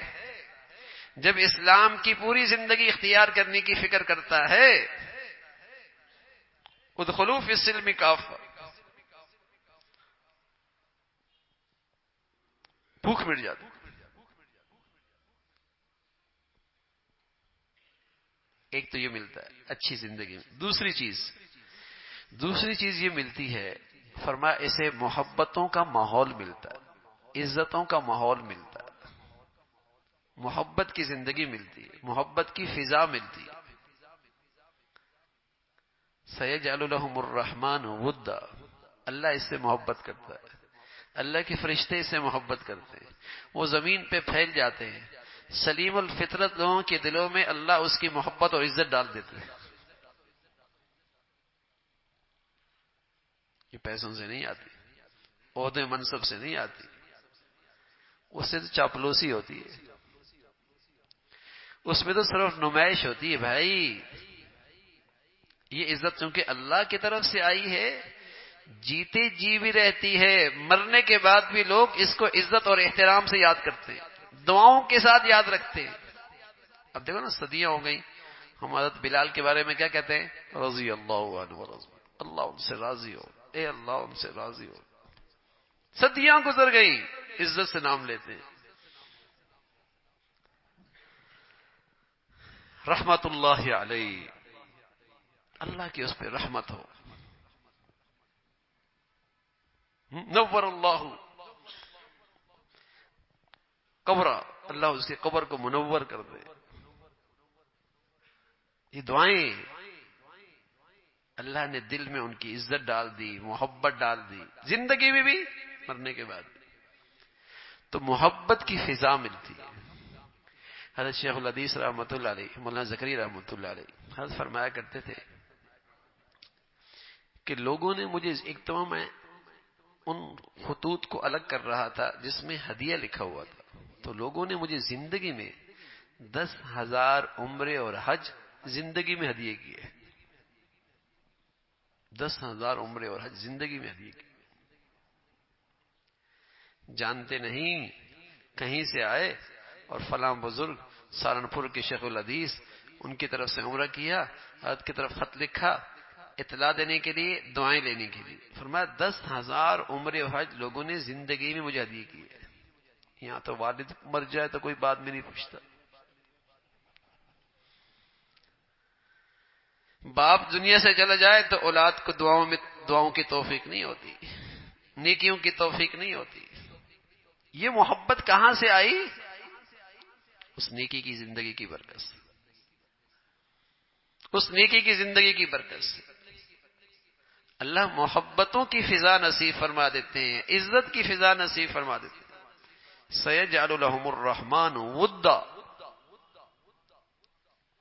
جب اسلام کی پوری زندگی اختیار کرنے کی فکر کرتا ہے، ادخلوا فی السلم کافہ، بھوک مٹ جاتی. ایک تو یہ ملتا ہے اچھی زندگی میں. دوسری چیز یہ ملتی ہے، فرمایا اسے محبتوں کا ماحول ملتا ہے، عزتوں کا ماحول ملتا ہے، محبت کی زندگی ملتی ہے، محبت کی فضا ملتی ہے. سیجعل لهم الرحمن ودا، اللہ اس سے محبت کرتا ہے، اللہ کے فرشتے اس سے محبت کرتے ہیں، وہ زمین پہ پھیل جاتے ہیں. سلیم الفطرت لوگوں کے دلوں میں اللہ اس کی محبت اور عزت ڈال دیتے ہیں. یہ پیسوں سے نہیں آتی، عہدے منصب سے نہیں آتی، اس سے تو چاپلوسی ہوتی ہے، اس میں تو صرف نمائش ہوتی ہے. بھائی یہ عزت چونکہ اللہ کی طرف سے آئی ہے، جیتے جی بھی رہتی ہے، مرنے کے بعد بھی لوگ اس کو عزت اور احترام سے یاد کرتے ہیں، دعاؤں کے ساتھ یاد رکھتے ہیں. اب دیکھو نا، صدیاں ہو گئی. ہم حضرت بلال کے بارے میں کیا کہتے ہیں؟ رضی اللہ عنہ ورضی، اللہ ان سے راضی ہو، اے اللہ ان سے راضی ہو. صدیاں گزر گئی، عزت سے نام لیتے ہیں. رحمت اللہ علیہ، اللہ کی اس پہ رحمت ہو. نور اللہ قبر، اللہ اس کے قبر کو منور کر دے. یہ دعائیں اللہ نے دل میں ان کی عزت ڈال دی، محبت ڈال دی، زندگی میں بھی مرنے کے بعد بھی. تو محبت کی فضا ملتی ہے. حضرت شیخ الحدیث رحمۃ اللہ علیہ، مولانا زکریا رحمۃ اللہ علیہ، حضرت فرمایا کرتے تھے کہ لوگوں نے مجھے، ایک تو میں ان خطوط کو الگ کر رہا تھا جس میں ہدیہ لکھا ہوا تھا، تو لوگوں نے مجھے زندگی میں 10,000 عمرے اور حج زندگی میں ہدیے کیے. 10,000 عمرے اور حج زندگی میں ہدیے کیے. جانتے نہیں، کہیں سے آئے اور فلاں بزرگ سہارنپور کے شیخ الحدیث، ان کی طرف سے عمرہ کیا، حضرت کی طرف خط لکھا اطلاع دینے کے لیے، دعائیں لینے کے لیے. فرمایا 10,000 عمرے و حج لوگوں نے زندگی میں مجھے ہدیے کی ہے. یہاں تو والد مر جائے تو کوئی بات میں نہیں پوچھتا، باپ دنیا سے چلا جائے تو اولاد کو دعاؤں کی توفیق نہیں ہوتی، نیکیوں کی توفیق نہیں ہوتی. یہ محبت کہاں سے آئی؟ اس نیکی کی زندگی کی برکت سے، اس نیکی کی زندگی کی برکت سے. اللہ محبتوں کی فضا نصیب فرما دیتے ہیں، عزت کی فضا نصیب فرما دیتے ہیں. سیجعل لهم الرحمن ودا،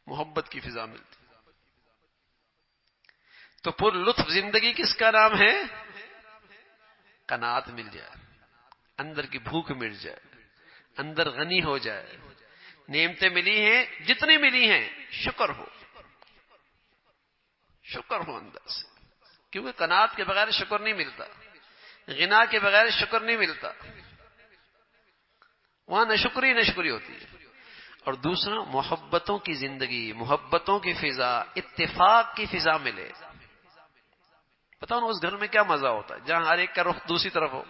محبت کی فضا ملتی. تو پر لطف زندگی کس کا نام ہے؟ قناعت مل جائے، اندر کی بھوک مٹ جائے، اندر غنی ہو جائے. نعمتیں ملی ہیں، جتنی ملی ہیں شکر ہو، شکر ہو اندر سے. کیونکہ قناعت کے بغیر شکر نہیں ملتا، غنا کے بغیر شکر نہیں ملتا. وہاں نہ شکری ہوتی ہے. اور دوسرا محبتوں کی زندگی، محبتوں کی فضا، اتفاق کی فضا ملے. بتاؤ نا اس گھر میں کیا مزہ ہوتا ہے جہاں ہر ایک کا رخ دوسری طرف ہو.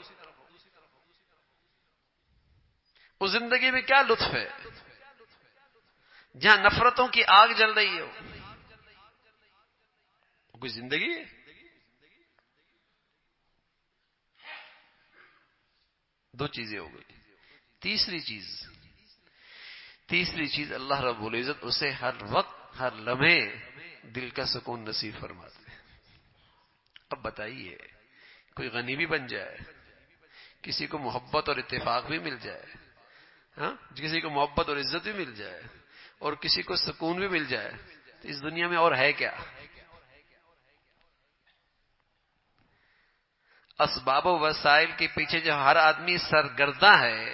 اس زندگی میں کیا لطف ہے جہاں نفرتوں کی آگ جل رہی ہو. کوئی زندگی ہے؟ دو چیزیں ہو گئی. تیسری چیز اللہ رب العزت اسے ہر وقت ہر لمحے دل کا سکون نصیب فرماتے ہیں. اب بتائیے کوئی غنی بھی بن جائے، کسی کو محبت اور اتفاق بھی مل جائے، ہاں کسی کو محبت اور عزت بھی مل جائے اور کسی کو سکون بھی مل جائے، تو اس دنیا میں اور ہے کیا؟ اسباب و وسائل کے پیچھے جو ہر آدمی سرگرداں ہے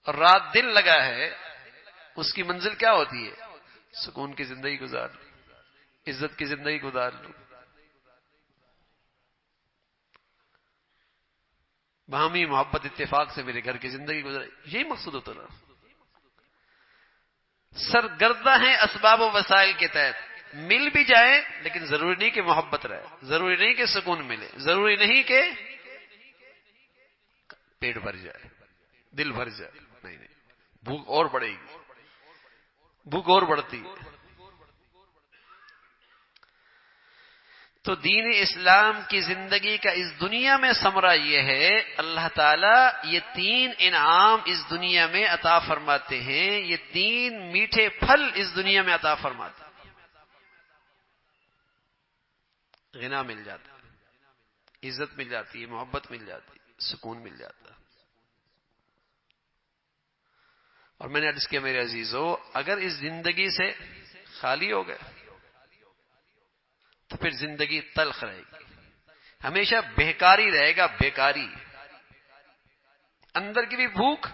اور رات دن لگا ہے، اس کی منزل کیا ہوتی ہے؟ سکون کی زندگی گزار لو، عزت کی زندگی گزار لو، باہمی محبت اتفاق سے میرے گھر کی زندگی گزار. یہی مقصود ہوتا نا. سرگرداں ہیں اسباب و وسائل کے تحت، مل بھی جائے لیکن ضروری نہیں کہ محبت رہے، ضروری نہیں کہ سکون ملے، ضروری نہیں کہ پیٹ بھر جائے، دل بھر جائے. نہیں، بھوک اور بڑھے گی، بھوک اور بڑھتی ہے. تو دین اسلام کی زندگی کا اس دنیا میں ثمرہ یہ ہے، اللہ تعالیٰ یہ 3 انعام اس دنیا میں عطا فرماتے ہیں، یہ 3 میٹھے پھل اس دنیا میں عطا فرماتے ہیں. غنا مل جاتا ہے، عزت مل جاتی ہے، محبت مل جاتی ہے، سکون مل جاتا ہے. اور میں نے عرض کیا میرے عزیزو، اگر اس زندگی سے خالی ہو گئے تو پھر زندگی تلخ رہے گی، ہمیشہ بےکاری رہے گا. بیکاری، اندر کی بھی بھوک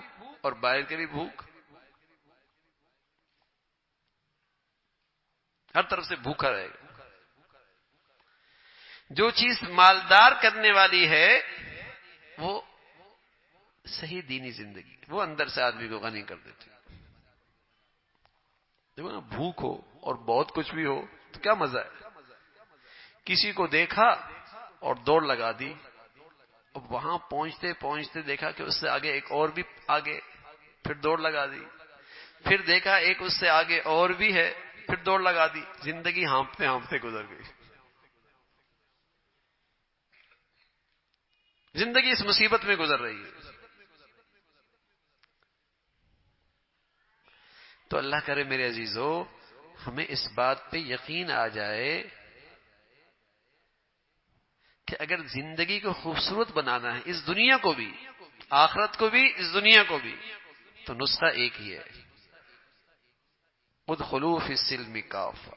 اور باہر کی بھی بھوک، ہر طرف سے بھوکا رہے گا. جو چیز مالدار کرنے والی ہے وہ صحیح دینی زندگی، وہ اندر سے آدمی کو غنی کر دیتی. دیکھو نا، بھوک ہو اور بہت کچھ بھی ہو تو کیا مزہ ہے. کسی کو دیکھا اور دوڑ لگا دی، اب وہاں پہنچتے پہنچتے دیکھا کہ اس سے آگے ایک اور بھی آگے، پھر دوڑ لگا دی. پھر دیکھا ایک اس سے آگے اور بھی ہے، پھر دوڑ لگا دی. زندگی ہانپتے ہانپتے گزر گئی. زندگی اس مصیبت میں گزر رہی ہے. تو اللہ کرے میرے عزیزو، ہمیں اس بات پہ یقین آ جائے کہ اگر زندگی کو خوبصورت بنانا ہے، اس دنیا کو بھی، آخرت کو بھی، اس دنیا کو بھی، تو نسخہ ایک ہی ہے، ادخلوا فی السلم کافہ.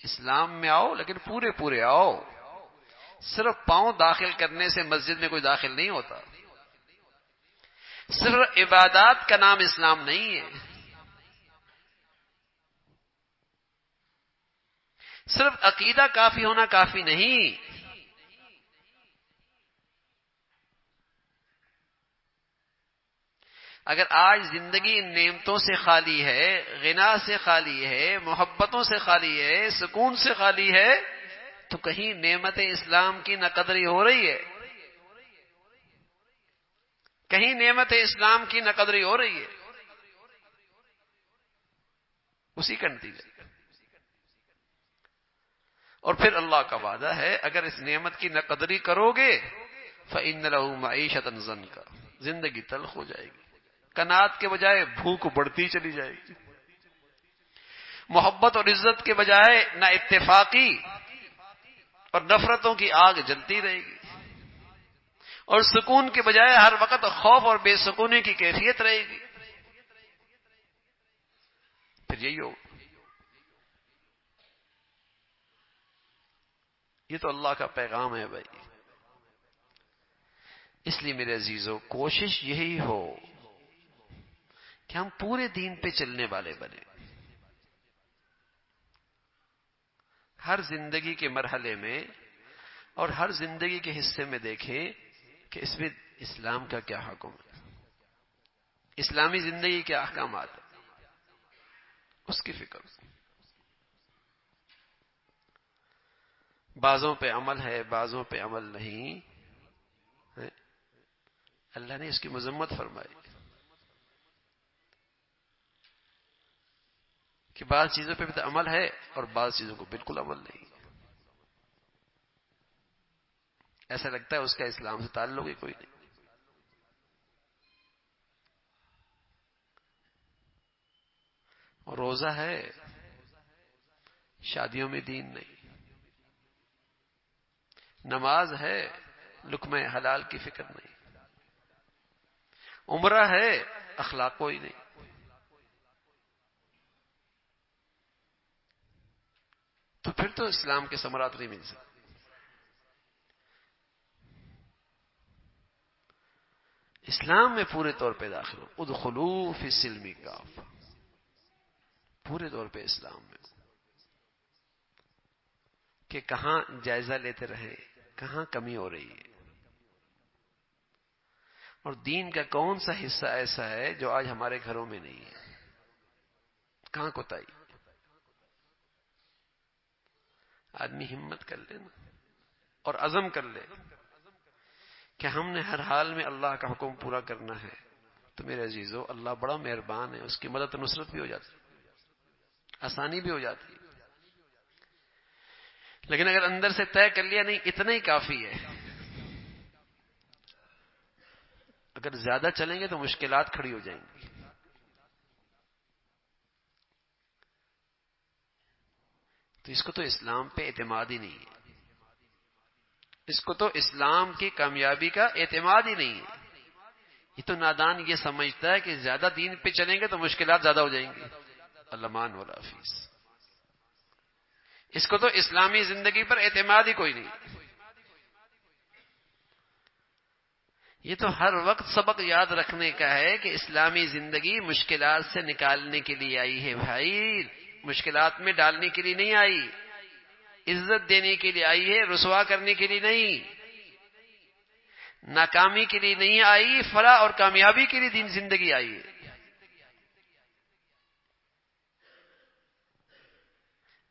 اسلام میں آؤ لیکن پورے پورے آؤ. صرف پاؤں داخل کرنے سے مسجد میں کوئی داخل نہیں ہوتا. صرف عبادات کا نام اسلام نہیں ہے. صرف عقیدہ کافی ہونا کافی نہیں. اگر آج زندگی ان نعمتوں سے خالی ہے، غنا سے خالی ہے، محبتوں سے خالی ہے، سکون سے خالی ہے، تو کہیں نعمت اسلام کی نہ قدری ہو رہی ہے، کہیں نعمت اسلام کی نہ قدری ہو رہی ہے. اسی کا نتیجہ. اور پھر اللہ کا وعدہ ہے، اگر اس نعمت کی نہ قدری کرو گے فَإِنَّ لَهُ مَعِيشَةً ضَنْكَ، زندگی تلخ ہو جائے گی. کنات کے بجائے بھوک بڑھتی چلی جائے گی. محبت اور عزت کے بجائے نہ اتفاقی اور نفرتوں کی آگ جلتی رہے گی. اور سکون کے بجائے ہر وقت خوف اور بے سکونی کی کیفیت رہے گی. پھر یہی ہوگا. یہ تو اللہ کا پیغام ہے بھائی. اس لیے میرے عزیزو، کوشش یہی ہو کہ ہم پورے دین پہ چلنے والے بنے. ہر زندگی کے مرحلے میں اور ہر زندگی کے حصے میں دیکھیں کہ اس میں اسلام کا کیا حکم ہے. اسلامی زندگی کے احکامات ہیں، اس کی فکر. بعضوں پہ عمل ہے، بعضوں پہ عمل نہیں ہے. اللہ نے اس کی مذمت فرمائی کہ بعض چیزوں پہ بھی تو عمل ہے اور بعض چیزوں کو بالکل عمل نہیں. ایسا لگتا ہے اس کا اسلام سے تعلق ہی کوئی نہیں. اور روزہ ہے، شادیوں میں دین نہیں. نماز ہے، لقمہ حلال کی فکر نہیں. عمرہ ہے، اخلاق کوئی نہیں. تو پھر تو اسلام کے ثمرات نہیں مل سکتے. اسلام میں پورے طور پہ داخل ہو. ادخلوا فی السلم کافہ، پورے طور پہ اسلام میں کہ کہاں جائزہ لیتے رہے، کہاں کمی ہو رہی ہے، اور دین کا کون سا حصہ ایسا ہے جو آج ہمارے گھروں میں نہیں ہے، کہاں کوتاہی. آدمی ہمت کر لے نا اور عزم کر لے کہ ہم نے ہر حال میں اللہ کا حکم پورا کرنا ہے، تو میرے عزیزو اللہ بڑا مہربان ہے، اس کی مدد و نصرت بھی ہو جاتی، آسانی بھی ہو جاتی. لیکن اگر اندر سے طے کر لیا نہیں اتنا ہی کافی ہے، اگر زیادہ چلیں گے تو مشکلات کھڑی ہو جائیں گی. تو اس کو تو اسلام پہ اعتماد ہی نہیں ہے، اس کو تو اسلام کی کامیابی کا اعتماد ہی نہیں ہے. یہ تو نادان یہ سمجھتا ہے کہ زیادہ دین پہ چلیں گے تو مشکلات زیادہ ہو جائیں گی. المان والحافظ، اس کو تو اسلامی زندگی پر اعتماد ہی کوئی نہیں. یہ تو ہر وقت سبق یاد رکھنے کا ہے کہ اسلامی زندگی مشکلات سے نکالنے کے لیے آئی ہے بھائی، مشکلات میں ڈالنے کے لیے نہیں آئی. عزت دینے کے لیے آئی ہے، رسوا کرنے کے لیے نہیں. ناکامی کے لیے نہیں آئی، فلاح اور کامیابی کے لیے دین زندگی آئی ہے.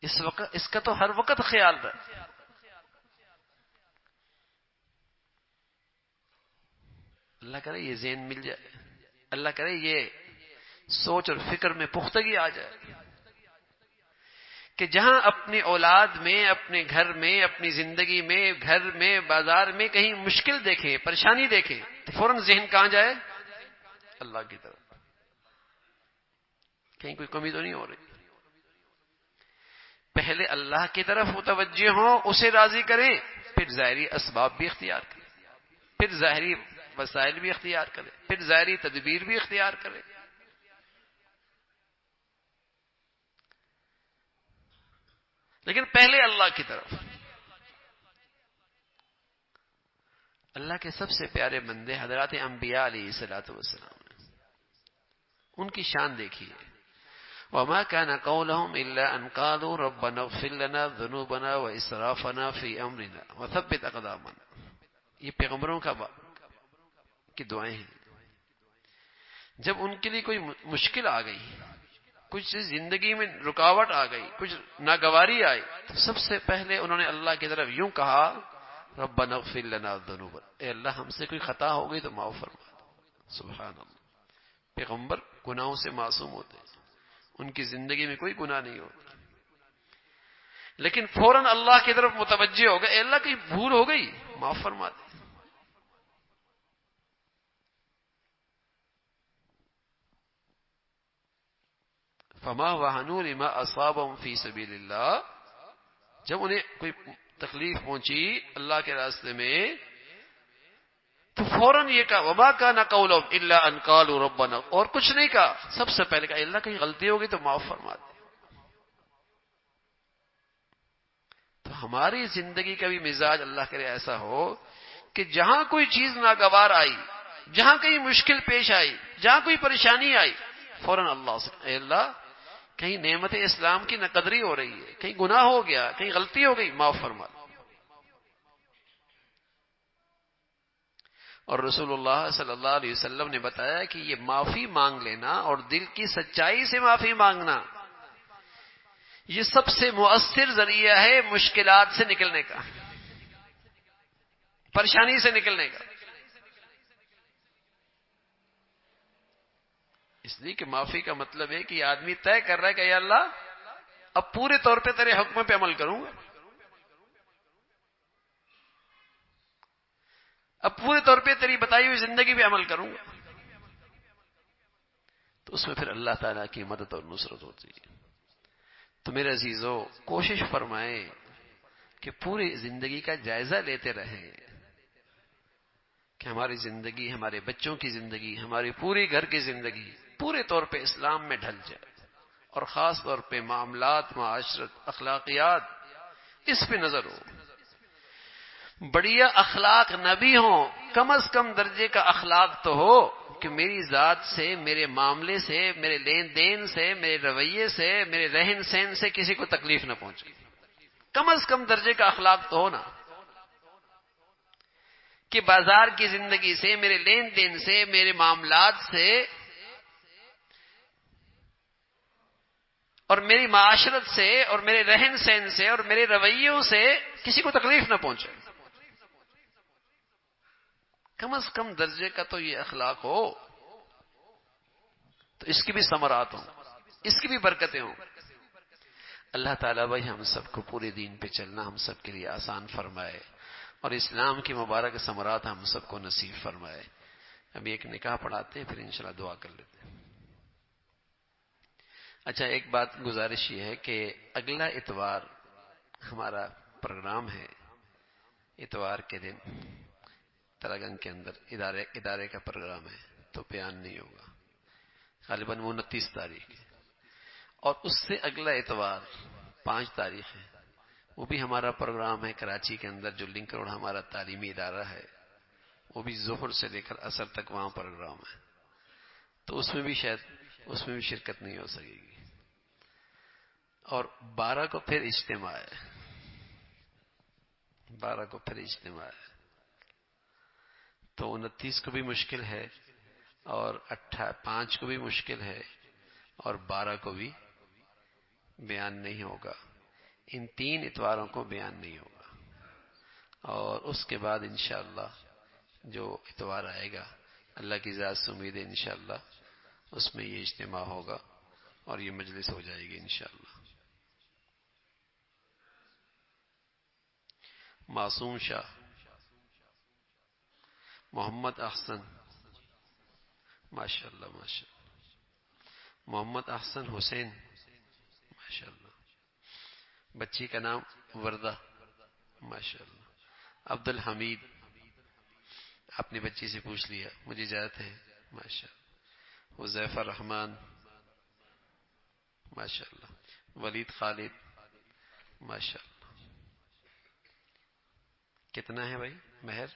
اس کا تو ہر وقت خیال رکھ. اللہ کرے یہ ذہن مل جائے، اللہ کرے یہ سوچ اور فکر میں پختگی آ جائے کہ جہاں اپنی اولاد میں، اپنے گھر میں، اپنی زندگی میں، گھر میں، بازار میں کہیں مشکل دیکھیں، پریشانی دیکھیں تو فوراً ذہن کہاں جائے؟ اللہ کی طرف. کہیں کوئی کمی تو نہیں ہو رہی. پہلے اللہ کی طرف متوجہ ہوں، اسے راضی کریں، پھر ظاہری اسباب بھی اختیار کریں، پھر ظاہری وسائل بھی اختیار کریں، پھر ظاہری تدبیر بھی اختیار کریں. لیکن پہلے اللہ کی طرف. اللہ کے سب سے پیارے بندے حضرات انبیاء علیہ الصلوۃ والسلام، ان کی شان دیکھیے. وما كان قولهم الا ان قالوا ربنا اغفر لنا ذنوبنا واسرافنا في امرنا وثبت اقدامنا. یہ پیغمبروں کی دعائیں ہیں. جب ان کے لیے کوئی مشکل آ گئی، کچھ زندگی میں رکاوٹ آ گئی، کچھ ناگواری آئی، تو سب سے پہلے انہوں نے اللہ کی طرف یوں کہا ربنا اغفر لنا ذنوبنا، اے اللہ ہم سے کوئی خطا ہو گئی تو معاف فرما دو. سبحان اللہ. پیغمبر گناہوں سے معصوم ہوتے ہیں، ان کی زندگی میں کوئی گناہ نہیں ہوتا، لیکن فوراً اللہ کی طرف متوجہ ہو گئے، اے اللہ کی بھول ہو گئی معاف فرما دے. فما وہنوا لما اصابهم فی سبیل اللہ. جب انہیں کوئی تکلیف پہنچی اللہ کے راستے میں تو فوراً یہ کہا وما كان قولهم الا ان قالوا ربنا، اور کچھ نہیں کہا، سب سے پہلے کہا اللہ کہیں غلطی ہوگی تو معاف فرما دے. تو ہماری زندگی کا بھی مزاج اللہ کرے ایسا ہو کہ جہاں کوئی چیز ناگوار آئی، جہاں کہیں مشکل پیش آئی، جہاں کوئی پریشانی آئی، فوراً اللہ سے اے اللہ کہیں نعمت اسلام کی ناقدری ہو رہی ہے، کہیں گناہ ہو گیا، کہیں غلطی ہو گئی، معاف فرما دے. اور رسول اللہ صلی اللہ علیہ وسلم نے بتایا کہ یہ معافی مانگ لینا اور دل کی سچائی سے معافی مانگنا یہ سب سے مؤثر ذریعہ ہے مشکلات سے نکلنے کا، پریشانی سے نکلنے کا. اس لیے کہ معافی کا مطلب ہے کہ یہ آدمی طے کر رہا ہے کہ یا اللہ اب پورے طور پہ تیرے حکم پہ عمل کروں گا، اب پورے طور پہ تیری بتائی ہوئی زندگی پہ عمل کروں گا. تو اس میں پھر اللہ تعالیٰ کی مدد اور نصرت ہوتی ہے. تو میرے عزیزو، کوشش فرمائیں کہ پوری زندگی کا جائزہ لیتے رہیں کہ ہماری زندگی، ہمارے بچوں کی زندگی، ہماری پوری گھر کی زندگی پورے طور پہ اسلام میں ڈھل جائے، اور خاص طور پہ معاملات، معاشرت، اخلاقیات، اس پہ نظر ہو. بڑھیا اخلاق نہ بھی ہوں، کم از کم درجے کا اخلاق تو ہو کہ میری ذات سے، میرے معاملے سے، میرے لین دین سے، میرے رویے سے، میرے رہن سہن سے کسی کو تکلیف نہ پہنچے. کم از کم درجے کا اخلاق تو ہو نا، کہ بازار کی زندگی سے، میرے لین دین سے، میرے معاملات سے اور میری معاشرت سے اور میرے رہن سہن سے اور میرے رویوں سے کسی کو تکلیف نہ پہنچے. کم از کم درجے کا تو یہ اخلاق ہو، تو اس کی بھی ثمرات ہوں، اس کی بھی برکتیں ہوں. اللہ تعالیٰ بھائی ہم سب کو پورے دین پہ چلنا ہم سب کے لیے آسان فرمائے، اور اسلام کی مبارک ثمرات ہم سب کو نصیب فرمائے. ابھی ایک نکاح پڑھاتے ہیں، پھر انشاءاللہ دعا کر لیتے ہیں. اچھا، ایک بات گزارش یہ ہے کہ اگلا اتوار ہمارا پروگرام ہے. اتوار کے دن تراگنج کے اندر ادارے کا پروگرام ہے، تو بیان نہیں ہوگا. غالباً 29 تاریخ ہے. اور اس سے اگلا اتوار 5 تاریخ ہے، وہ بھی ہمارا پروگرام ہے کراچی کے اندر. جو لنک روڈ ہمارا تعلیمی ادارہ ہے، وہ بھی ظہر سے لے کر عصر تک وہاں پروگرام ہے. تو اس میں بھی شاید شرکت نہیں ہو سکے گی. اور 12 کو پھر اجتماع ہے، 12 کو پھر اجتماع ہے. تو 29 کو بھی مشکل ہے، اور 5 کو بھی مشکل ہے، اور 12 کو بھی بیان نہیں ہوگا. ان 3 اتواروں کو بیان نہیں ہوگا. اور اس کے بعد انشاءاللہ جو اتوار آئے گا، اللہ کی ذات سے امید ہے انشاءاللہ اس میں یہ اجتماع ہوگا اور یہ مجلس ہو جائے گی انشاءاللہ. معصوم شاہ، محمد احسن، ماشاءاللہ ماشاءاللہ. محمد احسن حسین، ماشاءاللہ. بچی کا نام وردہ، ماشاءاللہ. عبد الحمید، اپنی بچی سے پوچھ لیا، مجھے اجازت ہے، ماشاءاللہ. حذیفہ رحمان، ماشاءاللہ. ولید خالد، ماشاءاللہ. کتنا ہے بھائی مہر؟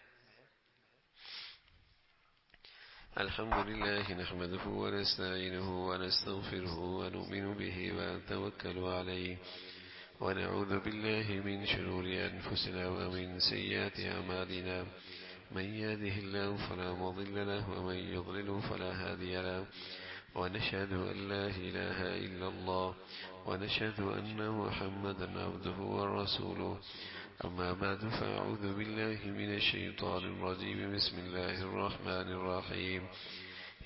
الحمد لله نحمده ونستعينه ونستغفره ونؤمن به ونتوكل عليه ونعوذ بالله من شرور أنفسنا ومن سيئات أعمالنا. من يهده الله فلا مضل له ومن يضلل فلا هادي له. ونشهد أن لا إله إلا الله ونشهد أن محمدا عبده ورسوله. أما بعد، فأعوذ بالله من الشيطان الرجيم. بسم الله الرحمن الرحيم.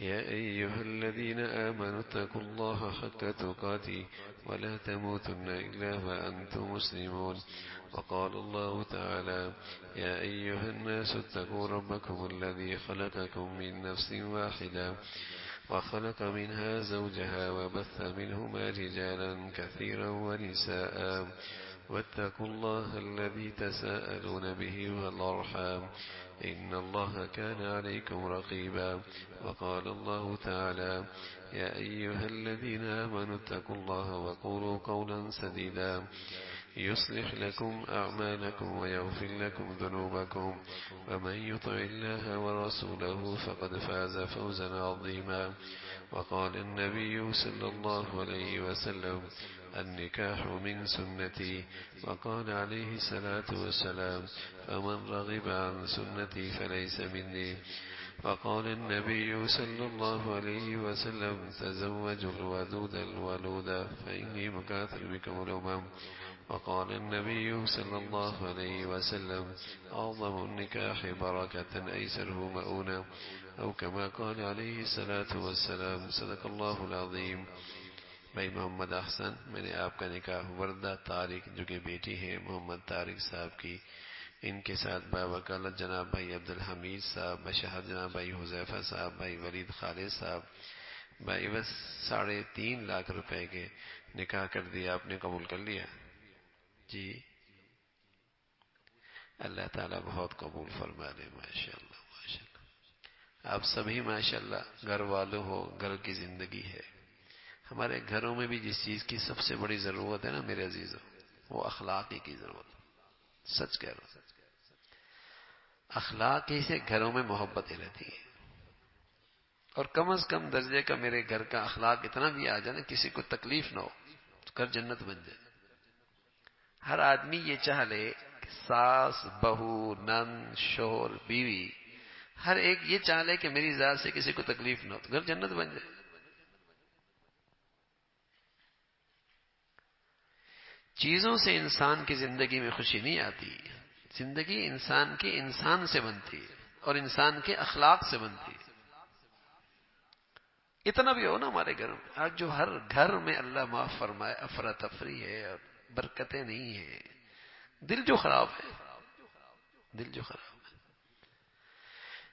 يا أيها الذين آمنوا اتقوا الله حق تقاته ولا تموتن إلا وأنتم مسلمون. وقال الله تعالى: يا أيها الناس اتقوا ربكم الذي خلقكم من نفس واحدة وخلق منها زوجها وبث منهما رجالا كثيرا ونساء. واتقوا الله الذي تساءلون به والأرحام إن الله كان عليكم رقيبا. وقال الله تعالى: يا أيها الذين آمنوا اتقوا الله وقولوا قولا سديدا يصلح لكم أعمالكم ويغفر لكم ذنوبكم ومن يطع الله ورسوله فقد فاز فوزا عظيما. وقال النبي صلى الله عليه وسلم النكاح من سنتي. وقال عليه الصلاة والسلام فمن رغب عن سنتي فليس مني. وقال النبي صلى الله عليه وسلم تزوجوا الودود الولود فإني مكاثر بكم الأمم. وقال النبي صلى الله عليه وسلم أعظم النكاح بركة أيسره مؤونة، أو كما قال عليه الصلاة والسلام صدق اللہ العظیم. بھائی محمد احسن، میں نے آپ کا نکاح وردہ طارق جو کہ بیٹی ہے محمد طارق صاحب کی، ان کے ساتھ باوکالت جناب بھائی عبدالحمید صاحب، بشہادت جناب بھائی حذیفہ صاحب، بھائی ولید خالد صاحب، بھائی بس 3.5 لاکھ روپے کے نکاح کر دیا. آپ نے قبول کر لیا جی؟ اللہ تعالیٰ بہت قبول فرما دے. ماشاءاللہ ماشاءاللہ. آپ سبھی ماشاءاللہ گھر والوں ہو، گھر کی زندگی ہے. ہمارے گھروں میں بھی جس چیز کی سب سے بڑی ضرورت ہے نا میرے عزیزوں، وہ اخلاق کی ضرورت. سچ کہہ رہا ہوں، اخلاق ہی سے گھروں میں محبتیں رہتی ہیں. اور کم از کم درجے کا میرے گھر کا اخلاق اتنا بھی آ جائے نا کسی کو تکلیف نہ ہو تو گھر جنت بن جائے. ہر آدمی یہ چاہ لے کہ ساس، بہو، نند، شوہر، بیوی، ہر ایک یہ چاہ لے کہ میری ذات سے کسی کو تکلیف نہ ہو تو گھر جنت بن جائے. چیزوں سے انسان کی زندگی میں خوشی نہیں آتی. زندگی انسان کے انسان سے بنتی ہے اور انسان کے اخلاق سے بنتی ہے. اتنا بھی ہو نا ہمارے گھر میں. آج جو ہر گھر میں اللہ معاف فرمائے افراتفری ہے اور برکتیں نہیں ہیں. دل جو خراب ہے، دل جو خراب ہے.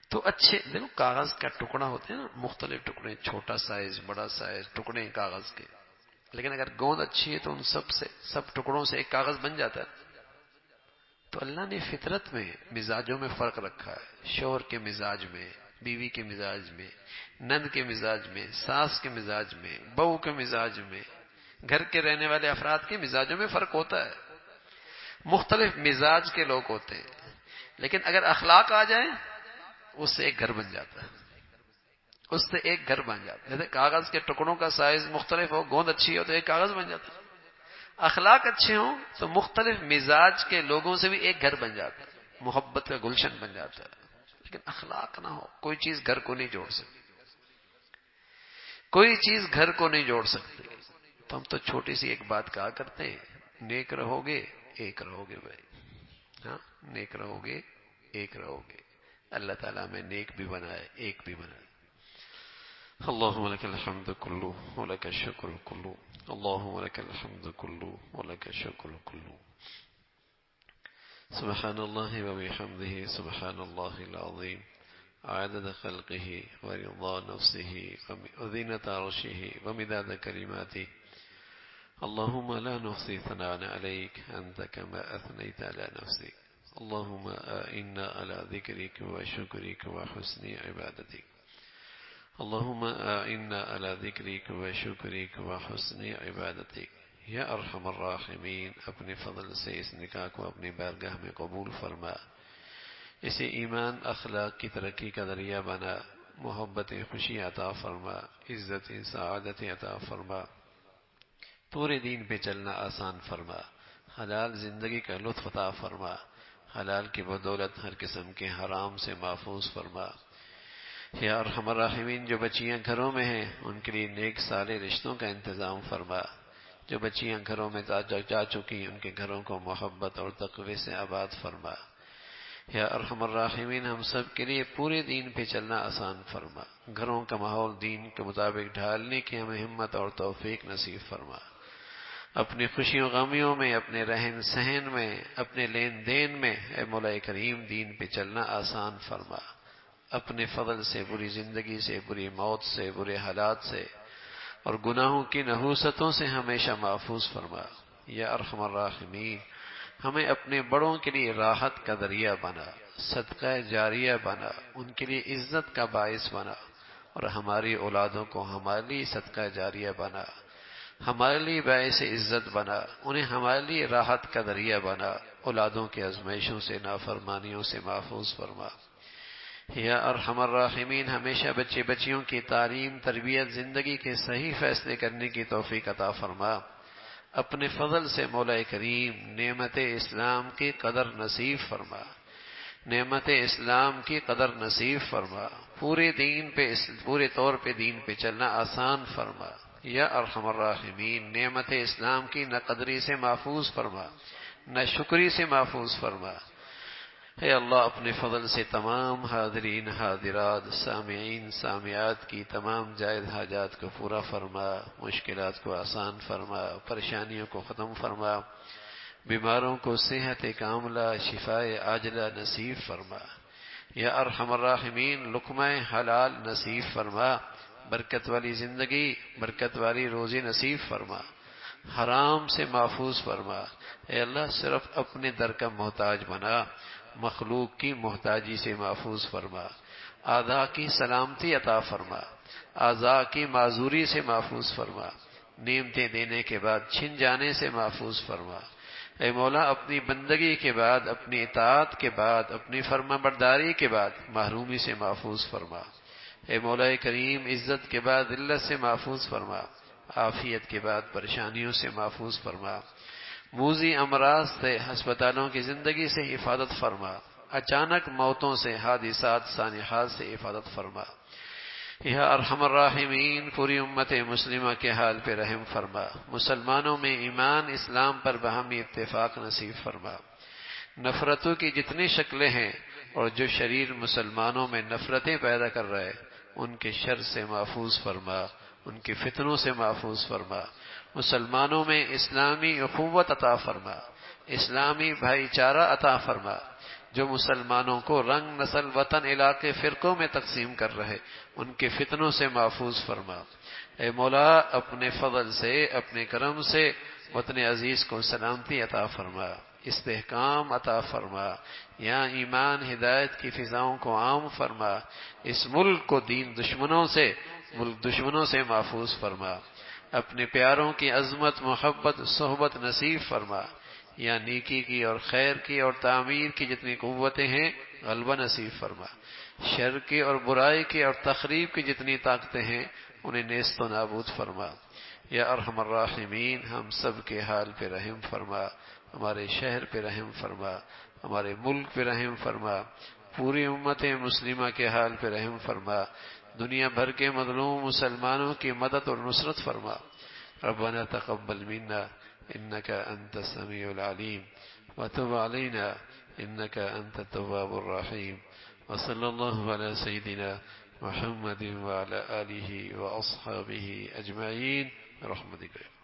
تو اچھے دیکھو کاغذ کا ٹکڑا ہوتے ہیں نا، مختلف ٹکڑے، چھوٹا سائز، بڑا سائز ٹکڑے کاغذ کے، لیکن اگر گوند اچھی ہے تو ان سب ٹکڑوں سے ایک کاغذ بن جاتا ہے. تو اللہ نے فطرت میں مزاجوں میں فرق رکھا ہے. شوہر کے مزاج میں، بیوی کے مزاج میں، نند کے مزاج میں، ساس کے مزاج میں، بہو کے مزاج میں، گھر کے رہنے والے افراد کے مزاجوں میں فرق ہوتا ہے. مختلف مزاج کے لوگ ہوتے ہیں، لیکن اگر اخلاق آ جائیں اس سے ایک گھر بن جاتا ہے. اس سے ایک گھر بن جاتا ہے. جیسے کاغذ کے ٹکڑوں کا سائز مختلف ہو، گوند اچھی ہو تو ایک کاغذ بن جاتا ہے. اخلاق اچھے ہوں تو مختلف مزاج کے لوگوں سے بھی ایک گھر بن جاتا ہے، محبت کا گلشن بن جاتا ہے. لیکن اخلاق نہ ہو کوئی چیز گھر کو نہیں جوڑ سکتی، کوئی چیز گھر کو نہیں جوڑ سکتی. تو ہم تو چھوٹی سی ایک بات کہا کرتے ہیں، نیک رہو گے ایک رہو گے بھائی. ہاں، نیک رہو گے ایک رہو گے. اللہ تعالیٰ میں نیک بھی بنائے ایک بھی بنائے. اللهم لك الحمد كله ولك الشكر كله. اللهم لك الحمد كله ولك الشكر كله. سبحان الله وبحمده سبحان الله العظيم عدد خلقه ورضا نفسه وزينة عرشه ومداد كلماته. اللهم لا نحصي ثناء عليك أنت كما أثنيت على نفسك. اللهم إنا على ذكرك وشكرك وحسن عبادتك. اللهم إنا على ذكرك وشكرك وحسن عبادتك. یا ارحم الراحمین، اپنے فضل سے اس نکاح کو اپنی بارگاہ میں قبول فرما، اسے ایمان اخلاق کی ترقی کا ذریعہ بنا، محبت خوشی عطا فرما، عزت سعادت عطا فرما، پورے دین پہ چلنا آسان فرما، حلال زندگی کا لطف عطا فرما، حلال کی بدولت ہر قسم کے حرام سے محفوظ فرما. یا ارحم الراحمین، جو بچیاں گھروں میں ہیں ان کے لیے نیک صالح رشتوں کا انتظام فرما. جو بچیاں گھروں میں جا چکی ان کے گھروں کو محبت اور تقوی سے آباد فرما. یا ارحم الراحمین، ہم سب کے لیے پورے دین پہ چلنا آسان فرما. گھروں کا ماحول دین کے مطابق ڈھالنے کی ہمیں ہمت اور توفیق نصیب فرما. اپنی خوشیوں غمیوں میں، اپنے رہن سہن میں، اپنے لین دین میں اے مولا کریم دین پہ چلنا آسان فرما. اپنے فضل سے بری زندگی سے، بری موت سے، برے حالات سے اور گناہوں کی نحوستوں سے ہمیشہ محفوظ فرما. یا ارحم الراحمین، ہمیں اپنے بڑوں کے لیے راحت کا ذریعہ بنا، صدقہ جاریہ بنا، ان کے لیے عزت کا باعث بنا، اور ہماری اولادوں کو ہمارے لیے صدقہ جاریہ بنا، ہمارے لیے باعث عزت بنا، انہیں ہمارے لیے راحت کا ذریعہ بنا. اولادوں کے آزمائشوں سے، نافرمانیوں سے محفوظ فرما. یا ارحم الراحمین ہمیشہ بچے بچیوں کی تعلیم تربیت زندگی کے صحیح فیصلے کرنے کی توفیق عطا فرما۔ اپنے فضل سے مولا کریم نعمت اسلام کی قدر نصیب فرما، نعمت اسلام کی قدر نصیب فرما، پورے طور پہ دین پہ چلنا آسان فرما۔ یا ارحم الراحمین نعمت اسلام کی نہ قدری سے محفوظ فرما نہ شکری سے محفوظ فرما۔ اے اللہ اپنے فضل سے تمام حاضرین حاضرات سامعین سامعات کی تمام جائز حاجات کو پورا فرما، مشکلات کو آسان فرما، پریشانیوں کو ختم فرما، بیماروں کو صحت کاملہ شفائے عاجلہ نصیب فرما۔ یا ارحم الراحمین لقمہ حلال نصیب فرما، برکت والی زندگی برکت والی روزی نصیب فرما، حرام سے محفوظ فرما۔ اے اللہ صرف اپنے در کا محتاج بنا، مخلوق کی محتاجی سے محفوظ فرما، اعضاء کی سلامتی عطا فرما، اعضاء کی معذوری سے محفوظ فرما، نعمتیں دینے کے بعد چھن جانے سے محفوظ فرما۔ اے مولا اپنی بندگی کے بعد اپنی اطاعت کے بعد اپنی فرما برداری کے بعد محرومی سے محفوظ فرما۔ اے مولا کریم عزت کے بعد ذلت سے محفوظ فرما، عافیت کے بعد پریشانیوں سے محفوظ فرما، موذی امراض سے ہسپتالوں کی زندگی سے حفاظت فرما، اچانک موتوں سے حادثات سانحات سے حفاظت فرما۔ یا ارحم الراحمین پوری امت مسلمہ کے حال پہ رحم فرما، مسلمانوں میں ایمان اسلام پر باہمی اتفاق نصیب فرما۔ نفرتوں کی جتنی شکلیں ہیں اور جو شریر مسلمانوں میں نفرتیں پیدا کر رہے ان کے شر سے محفوظ فرما، ان کے فتنوں سے محفوظ فرما، مسلمانوں میں اسلامی اخوت عطا فرما، اسلامی بھائی چارہ عطا فرما، جو مسلمانوں کو رنگ نسل وطن علاقے فرقوں میں تقسیم کر رہے ان کے فتنوں سے محفوظ فرما۔ اے مولا اپنے فضل سے اپنے کرم سے وطن عزیز کو سلامتی عطا فرما، استحکام عطا فرما، یہاں ایمان ہدایت کی فضاؤں کو عام فرما، اس ملک کو ملک دشمنوں سے محفوظ فرما، اپنے پیاروں کی عظمت محبت صحبت نصیب فرما، یا نیکی کی اور خیر کی اور تعمیر کی جتنی قوتیں ہیں غلبہ نصیب فرما، شر کی اور برائی کی اور تخریب کی جتنی طاقتیں ہیں انہیں نیست و نابود فرما۔ یا ارحم الراحمین ہم سب کے حال پہ رحم فرما، ہمارے شہر پہ رحم فرما، ہمارے ملک پہ رحم فرما، پوری امت مسلمہ کے حال پہ رحم فرما، دنیا بھر کے مظلوم مسلمانوں کی مدد اور نصرت فرما۔ ربنا تقبل منا انك انت السميع العليم وتب علينا انك انت التواب الرحيم وصلى الله على سيدنا محمد وعلى آله وأصحابه أجمعين برحمتك